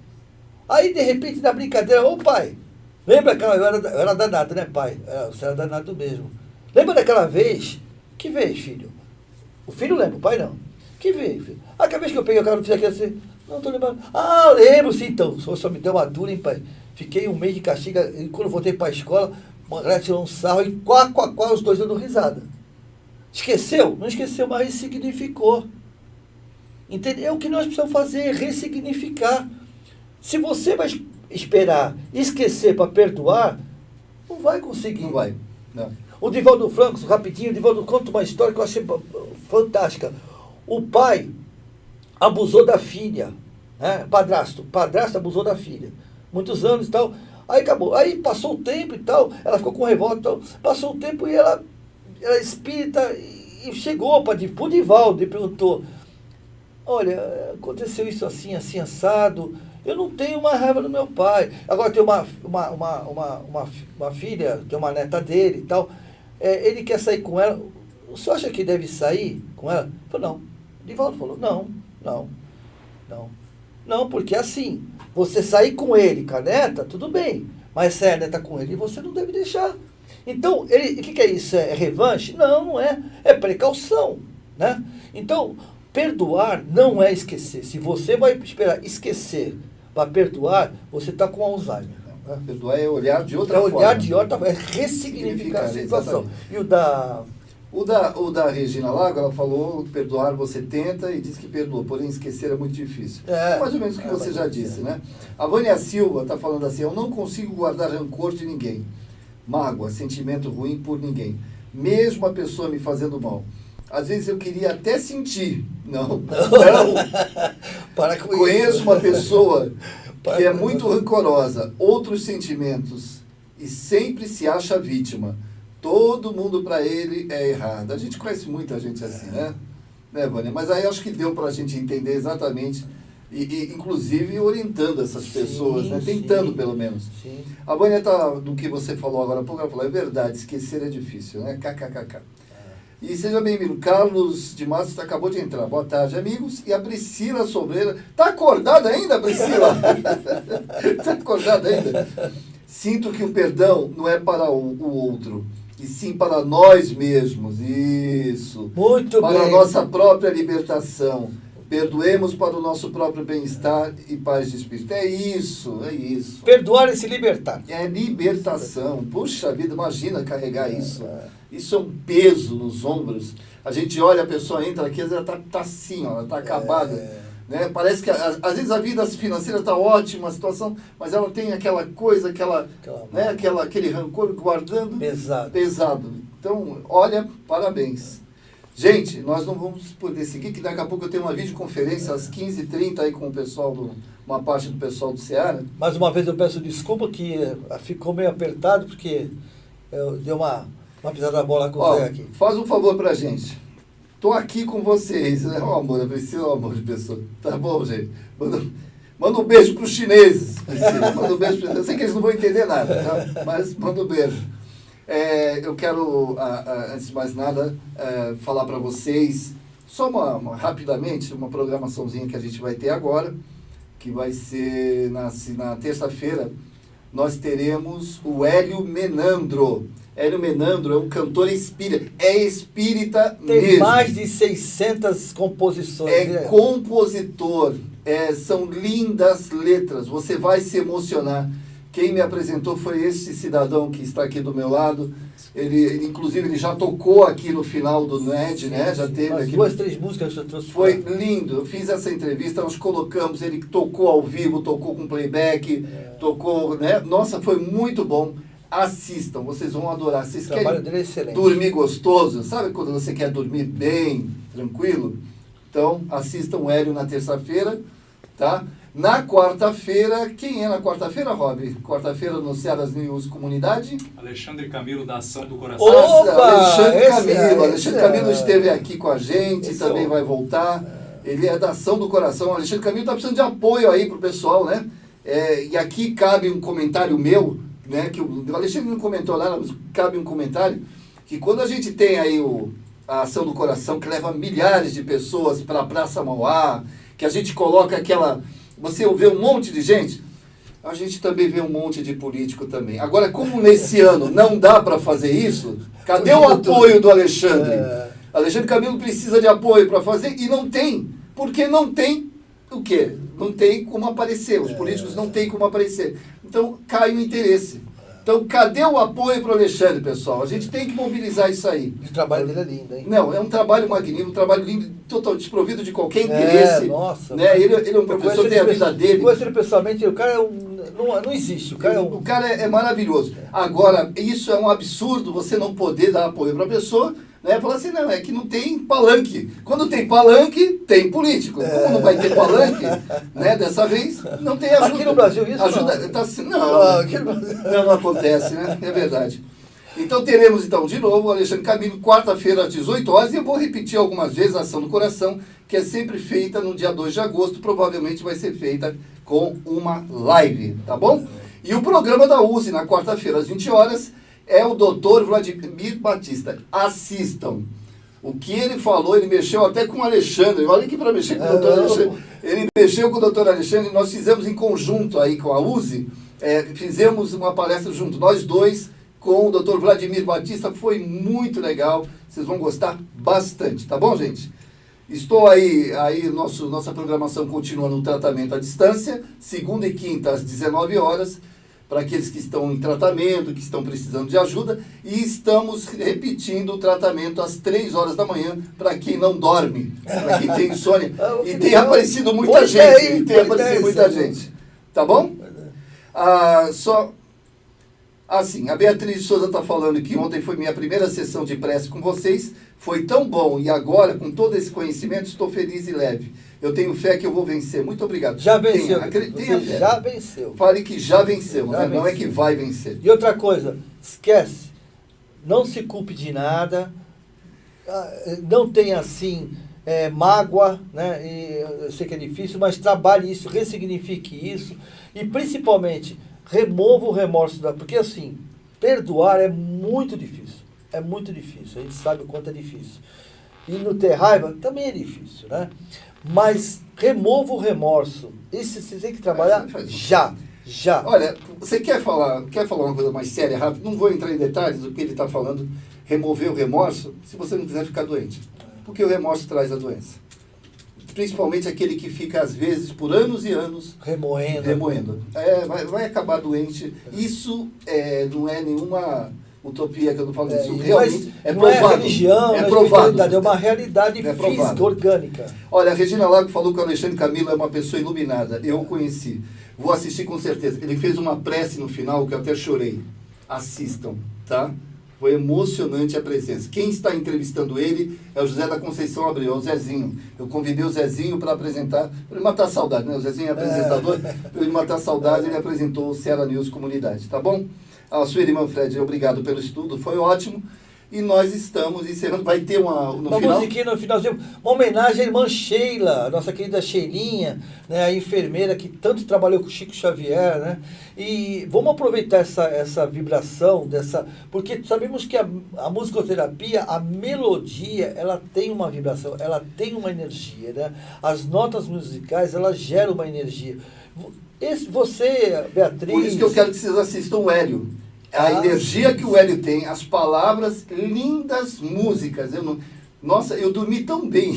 Aí, de repente, na brincadeira, ô pai, lembra aquela... Eu era danado, né, pai? Você era danado mesmo. Lembra daquela vez? Que vez, filho? O filho lembra, o pai não. Que vez, filho? Aquela vez que eu peguei o cara e fiz aquilo assim, não tô lembrando. Lembro sim, então. Só me deu uma dura, hein, pai? Fiquei 1 mês de castigo, e quando eu voltei para a escola, uma galera tirou um sarro e os dois dando risada. Esqueceu? Não esqueceu, mas ressignificou. Entendeu? O que nós precisamos fazer é ressignificar. Se você vai esperar esquecer para perdoar, não vai conseguir. Não vai. Não. O Divaldo Franco, rapidinho, o Divaldo conta uma história que eu achei fantástica. O pai abusou da filha, né? Padrasto abusou da filha. Muitos anos e tal. Aí acabou. Aí passou o tempo e tal, ela ficou com revolta e tal. Passou o tempo e ela era espírita e chegou para o Divaldo e perguntou, olha, aconteceu isso assim, assim, assado. Eu não tenho uma raiva do meu pai. Agora tem uma filha, tem uma neta dele e tal. Ele quer sair com ela. O senhor acha que deve sair com ela? Eu falei, não. O Divaldo falou, não, porque assim, você sair com ele, com a neta, tudo bem. Mas se a neta com ele, você não deve deixar. Então, o que é isso? É revanche? Não é. É precaução, né? Então, perdoar não é esquecer. Se você vai esperar esquecer para perdoar, você está com Alzheimer. Né? Perdoar é olhar de outra forma. É olhar de outra forma, é ressignificar a situação. Exatamente. E o da Regina Lago, ela falou, perdoar você tenta e diz que perdoa, porém esquecer é muito difícil. Mais ou menos o que você já disse, né? A Vânia Silva está falando assim, eu não consigo guardar rancor de ninguém. Mágoa, sentimento ruim por ninguém. Mesmo a pessoa me fazendo mal. Às vezes eu queria até sentir. Não. Para com Conheço isso. uma pessoa que é muito rancorosa, outros sentimentos, e sempre se acha vítima. Todo mundo para ele é errado. A gente conhece muita gente assim, né? Né, Vânia? Mas aí acho que deu para a gente entender exatamente, e inclusive orientando essas pessoas, né? Tentando pelo menos. Sim. A Vânia está, do que você falou agora há pouco, ela falou, é verdade, esquecer é difícil, né? KKKK. E seja bem-vindo, Carlos de Matos acabou de entrar. Boa tarde, amigos. E a Priscila Sobreira. Tá acordada ainda, Priscila? Tá acordada ainda? Sinto que o perdão não é para o outro, e sim para nós mesmos. Isso. Muito para bem. a nossa própria libertação. Perdoemos para o nosso próprio bem-estar e paz de espírito. É isso, é isso. Perdoar e se libertar. É libertação. Puxa vida, imagina carregar isso. Isso é um peso nos ombros. A gente olha, a pessoa entra aqui, ela tá assim, ó, ela tá acabada. Né? Parece que às vezes a vida financeira está ótima, a situação, mas ela tem aquela coisa, aquele rancor guardando pesado. Então, olha, parabéns. Gente, nós não vamos poder seguir, que daqui a pouco eu tenho uma videoconferência às 15h30 aí com o pessoal, uma parte do pessoal do Ceará. Mais uma vez eu peço desculpa que ficou meio apertado, porque eu dei uma pisada na bola com o Zé aqui. Faz um favor pra gente. Tô aqui com vocês. É um amor, Priscila, é um amor de pessoa. Tá bom, gente? Manda um beijo pros chineses, Priscila. Manda um beijo pros... Eu sei que eles não vão entender nada, tá? Mas manda um beijo. Eu quero, antes de mais nada, falar para vocês, só rapidamente, uma programaçãozinha que a gente vai ter agora, que vai ser na terça-feira. Nós teremos o Hélio Menandro. Hélio Menandro é um cantor espírita. É espírita mesmo. Tem mais de 600 composições. É compositor. São lindas letras. Você vai se emocionar. Quem me apresentou foi esse cidadão que está aqui do meu lado. Ele inclusive, ele já tocou aqui no final do NED, né? Já teve aqui. 2, 3 músicas eu trouxe. Foi lindo. Eu fiz essa entrevista, nós colocamos, ele tocou ao vivo, tocou com playback, tocou, né? Nossa, foi muito bom. Assistam, vocês vão adorar. Vocês querem dormir gostoso? Sabe quando você quer dormir bem, tranquilo? Então, assistam o Hélio na terça-feira, tá? Na quarta-feira, quem é na quarta-feira, Rob? Quarta-feira no Cearas News Comunidade? Alexandre Camilo, da Ação do Coração. Alexandre Camilo esteve aqui com a gente, também vai voltar. Ele é da Ação do Coração. Alexandre Camilo está precisando de apoio aí pro pessoal, né? E aqui cabe um comentário meu, né? Que o Alexandre não comentou lá, mas cabe um comentário, que quando a gente tem aí a Ação do Coração, que leva milhares de pessoas para a Praça Mauá, que a gente coloca aquela... Você vê um monte de gente, a gente também vê um monte de político também. Agora, como nesse ano não dá para fazer isso, cadê o apoio do Alexandre? Alexandre Camilo precisa de apoio para fazer e não tem. Porque não tem o quê? Não tem como aparecer. Os políticos não têm como aparecer. Então, cai o interesse. Então, cadê o apoio para o Alexandre, pessoal? A gente tem que mobilizar isso aí. O trabalho dele é lindo, hein? Não, é um trabalho magnífico, um trabalho lindo, total desprovido de qualquer interesse. Nossa. Né? Ele é um professor, tem a vida dele. Conheço ele pessoalmente, o cara não existe. O cara é maravilhoso. Agora, isso é um absurdo, você não poder dar apoio para a pessoa, né? Falar assim, não, é que não tem palanque. Quando tem palanque, tem político. Como não vai ter palanque, né? Dessa vez, não tem ajuda. Aqui no Brasil isso não acontece, né? É verdade. Então teremos de novo o Alexandre Camilo, quarta-feira às 18 horas, e eu vou repetir algumas vezes a Ação do Coração, que é sempre feita no dia 2 de agosto, provavelmente vai ser feita com uma live, tá bom? E o programa da USE, na quarta-feira às 20 horas, é o Dr. Vladimir Batista. Assistam. O que ele falou, ele mexeu até com o Alexandre. Olha aqui para mexer com o Dr. Alexandre. Ele mexeu com o Dr. Alexandre, nós fizemos em conjunto aí com a USE, fizemos uma palestra junto, nós dois, com o Dr. Vladimir Batista, foi muito legal, vocês vão gostar bastante, tá bom, gente? Estou aí nossa programação continua no tratamento à distância, segunda e quinta às 19 horas, para aqueles que estão em tratamento, que estão precisando de ajuda, e estamos repetindo o tratamento às 3 horas da manhã, para quem não dorme, para quem tem insônia, e tem aparecido muita gente, tá bom? Assim, a Beatriz de Souza está falando que ontem foi minha primeira sessão de prece com vocês, foi tão bom, e agora, com todo esse conhecimento, estou feliz e leve. Eu tenho fé que eu vou vencer. Muito obrigado. Já venceu. Tenha fé. Já venceu. Fale que já venceu, né? Não é que vai vencer. E outra coisa, esquece, não se culpe de nada, não tenha assim mágoa, né? E eu sei que é difícil, mas trabalhe isso, ressignifique isso, e principalmente remova o remorso porque assim, perdoar é muito difícil, a gente sabe o quanto é difícil, e não ter raiva também é difícil, né? Mas remova o remorso, isso você tem que trabalhar já. Olha, você quer falar uma coisa mais séria, rápido? Não vou entrar em detalhes do que ele está falando, remover o remorso, se você não quiser ficar doente, porque o remorso traz a doença. principalmente aquele que fica, às vezes, por anos e anos, remoendo. Vai acabar doente. Isso não é nenhuma utopia que eu não falo disso. Realmente é não provado. É religião, é não é provado. espiritualidade, é uma realidade É física, provado. orgânica. Olha, a Regina Lago falou que o Alexandre Camilo é uma pessoa iluminada. Eu o conheci. Vou assistir com certeza. Ele fez uma prece no final que eu até chorei. Assistam, tá? Foi emocionante a presença. Quem está entrevistando ele é o José da Conceição Abreu, o Zezinho. Eu convidei o Zezinho para apresentar, para ele matar a saudade, né? O Zezinho é apresentador, para ele matar a saudade, ele apresentou o Ceará News Comunidade, tá bom? A Sueli Manfredi, obrigado pelo estudo, foi ótimo. E nós estamos encerrando, vai ter uma final... musiquinha no finalzinho, uma homenagem à irmã Sheila, a nossa querida Sheilinha, né, a enfermeira que tanto trabalhou com o Chico Xavier, né? E vamos aproveitar essa vibração, porque sabemos que a musicoterapia, a melodia, ela tem uma vibração, ela tem uma energia, né? As notas musicais, elas geram uma energia. Você, Beatriz... Por isso que eu quero que vocês assistam o Hélio. A energia que o Hélio tem, as palavras, lindas músicas. Nossa, eu dormi tão bem.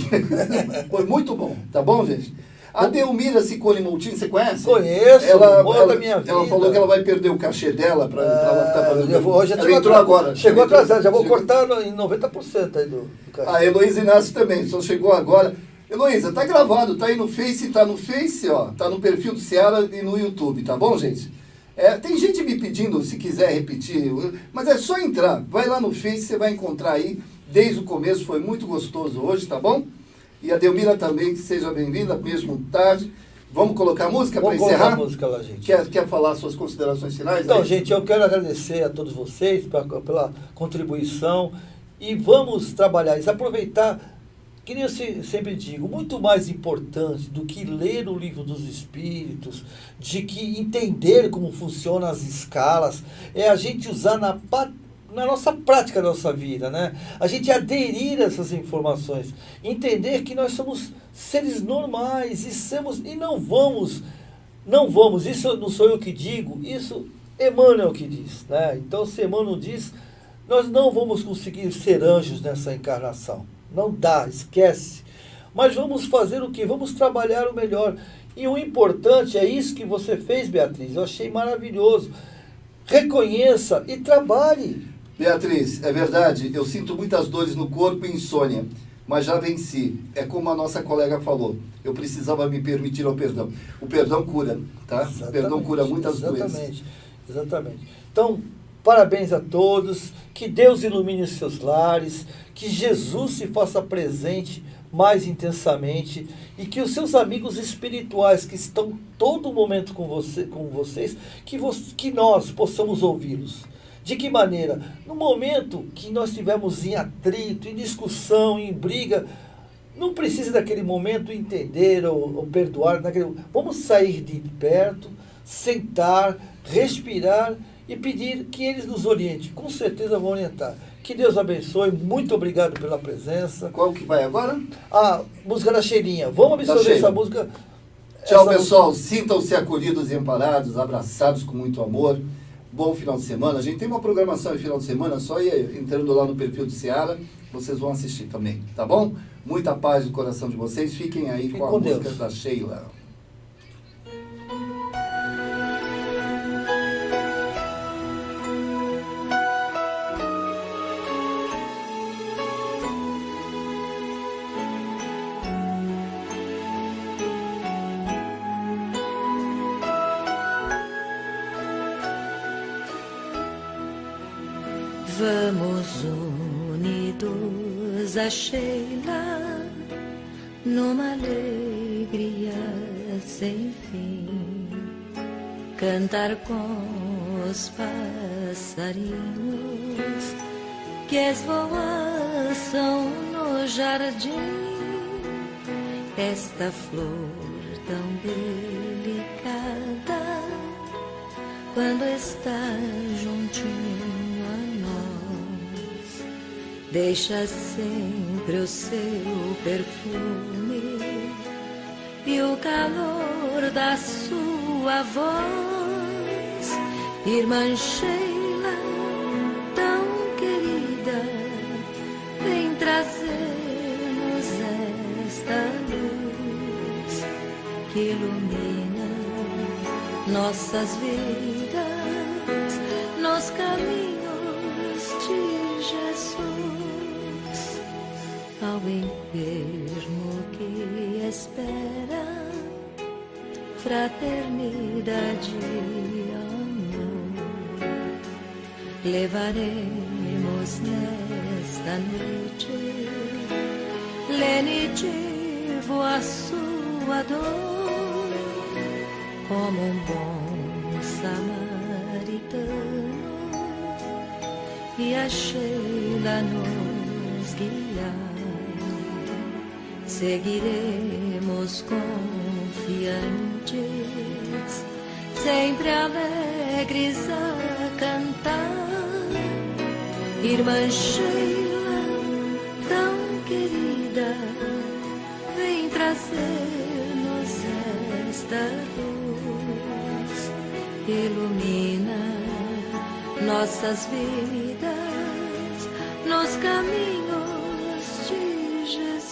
Foi muito bom. Tá bom, gente? A Delmira Ciccone Moutinho, você conhece? Conheço, ela, da minha vida. Ela falou que ela vai perder o cachê dela para ela ficar fazendo... Hoje ela entrou agora. Chegou atrasado, já vou cortar em 90% aí do cachê. A Heloísa Inácio também, só chegou agora. Heloísa, tá gravado, tá aí no Face, ó. Tá no perfil do Ceará e no YouTube, tá bom, gente? Tem gente me pedindo se quiser repetir, mas é só entrar. Vai lá no Face, você vai encontrar aí. Desde o começo, foi muito gostoso hoje, tá bom? E a Delmira também, que seja bem-vinda, mesmo tarde. Vamos colocar música para encerrar? Vamos colocar música lá, gente. Quer falar suas considerações finais? Então, gente, eu quero agradecer a todos vocês pela contribuição e vamos trabalhar, aproveitar, que nem eu sempre digo, muito mais importante do que ler o livro dos Espíritos, de que entender como funcionam as escalas, é a gente usar na nossa prática da nossa vida, né? A gente aderir a essas informações, entender que nós somos seres normais e não vamos, isso não sou eu que digo, isso Emmanuel que diz, né? Então, se Emmanuel diz, nós não vamos conseguir ser anjos nessa encarnação. Não dá, esquece. Mas vamos fazer o quê? Vamos trabalhar o melhor. E o importante é isso que você fez, Beatriz. Eu achei maravilhoso. Reconheça e trabalhe. Beatriz, é verdade, eu sinto muitas dores no corpo e insônia, mas já venci. É como a nossa colega falou, eu precisava me permitir ao perdão. O perdão cura, tá? Exatamente, o perdão cura muitas doenças. Exatamente. Então, parabéns a todos, que Deus ilumine os seus lares, que Jesus se faça presente mais intensamente e que os seus amigos espirituais que estão todo momento com vocês, que nós possamos ouvi-los. De que maneira? No momento que nós estivermos em atrito, em discussão, em briga, não precisa daquele momento entender ou perdoar. Vamos sair de perto, sentar, respirar e pedir que eles nos orientem. Com certeza vão orientar. Que Deus abençoe. Muito obrigado pela presença. Qual que vai agora? A música da Cheirinha. Vamos absorver essa música. Tchau, pessoal. Sintam-se acolhidos e amparados, abraçados com muito amor. Bom final de semana. A gente tem uma programação de final de semana, só ir entrando lá no perfil do Ceará, vocês vão assistir também, tá bom? Muita paz no coração de vocês. Fiquem aí com a música da Sheila. Vamos unidos a Sheila, numa alegria sem fim, cantar com os passarinhos que esvoaçam no jardim, esta flor tão delicada, quando está juntinho deixa sempre o seu perfume e o calor da sua voz, irmã Sheila, tão querida, vem trazer-nos esta luz. nossas vidas nos caminhos de Jesus. Ao enfermo que espera fraternidade e amor, levaremos nesta noite lenitivo a sua dor, como um bom samaritano, e a Sheila nos guiar. Seguiremos confiantes, sempre alegres a cantar. Irmã Sheila, tão querida, vem trazer-nos esta luz, ilumina nossas vidas nos caminhos de Jesus.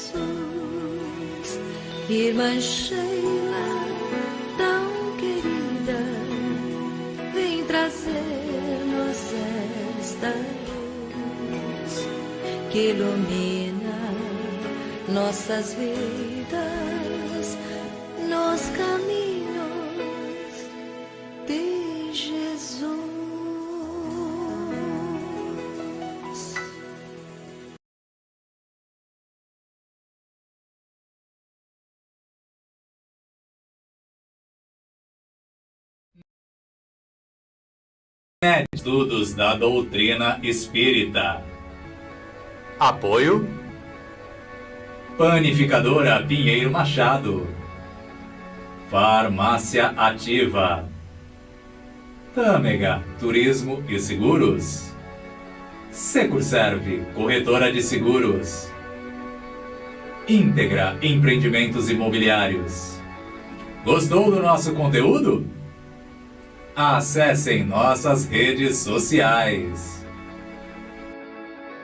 Irmã Sheila, tão querida, vem trazer-nos esta luz que ilumina nossas vidas nos caminhos de Jesus. Estudos da doutrina espírita. Apoio Panificadora Pinheiro Machado. Farmácia Ativa. Tâmega Turismo e Seguros. Securserve Corretora de Seguros. Íntegra Empreendimentos Imobiliários. Gostou do nosso conteúdo? Acessem nossas redes sociais.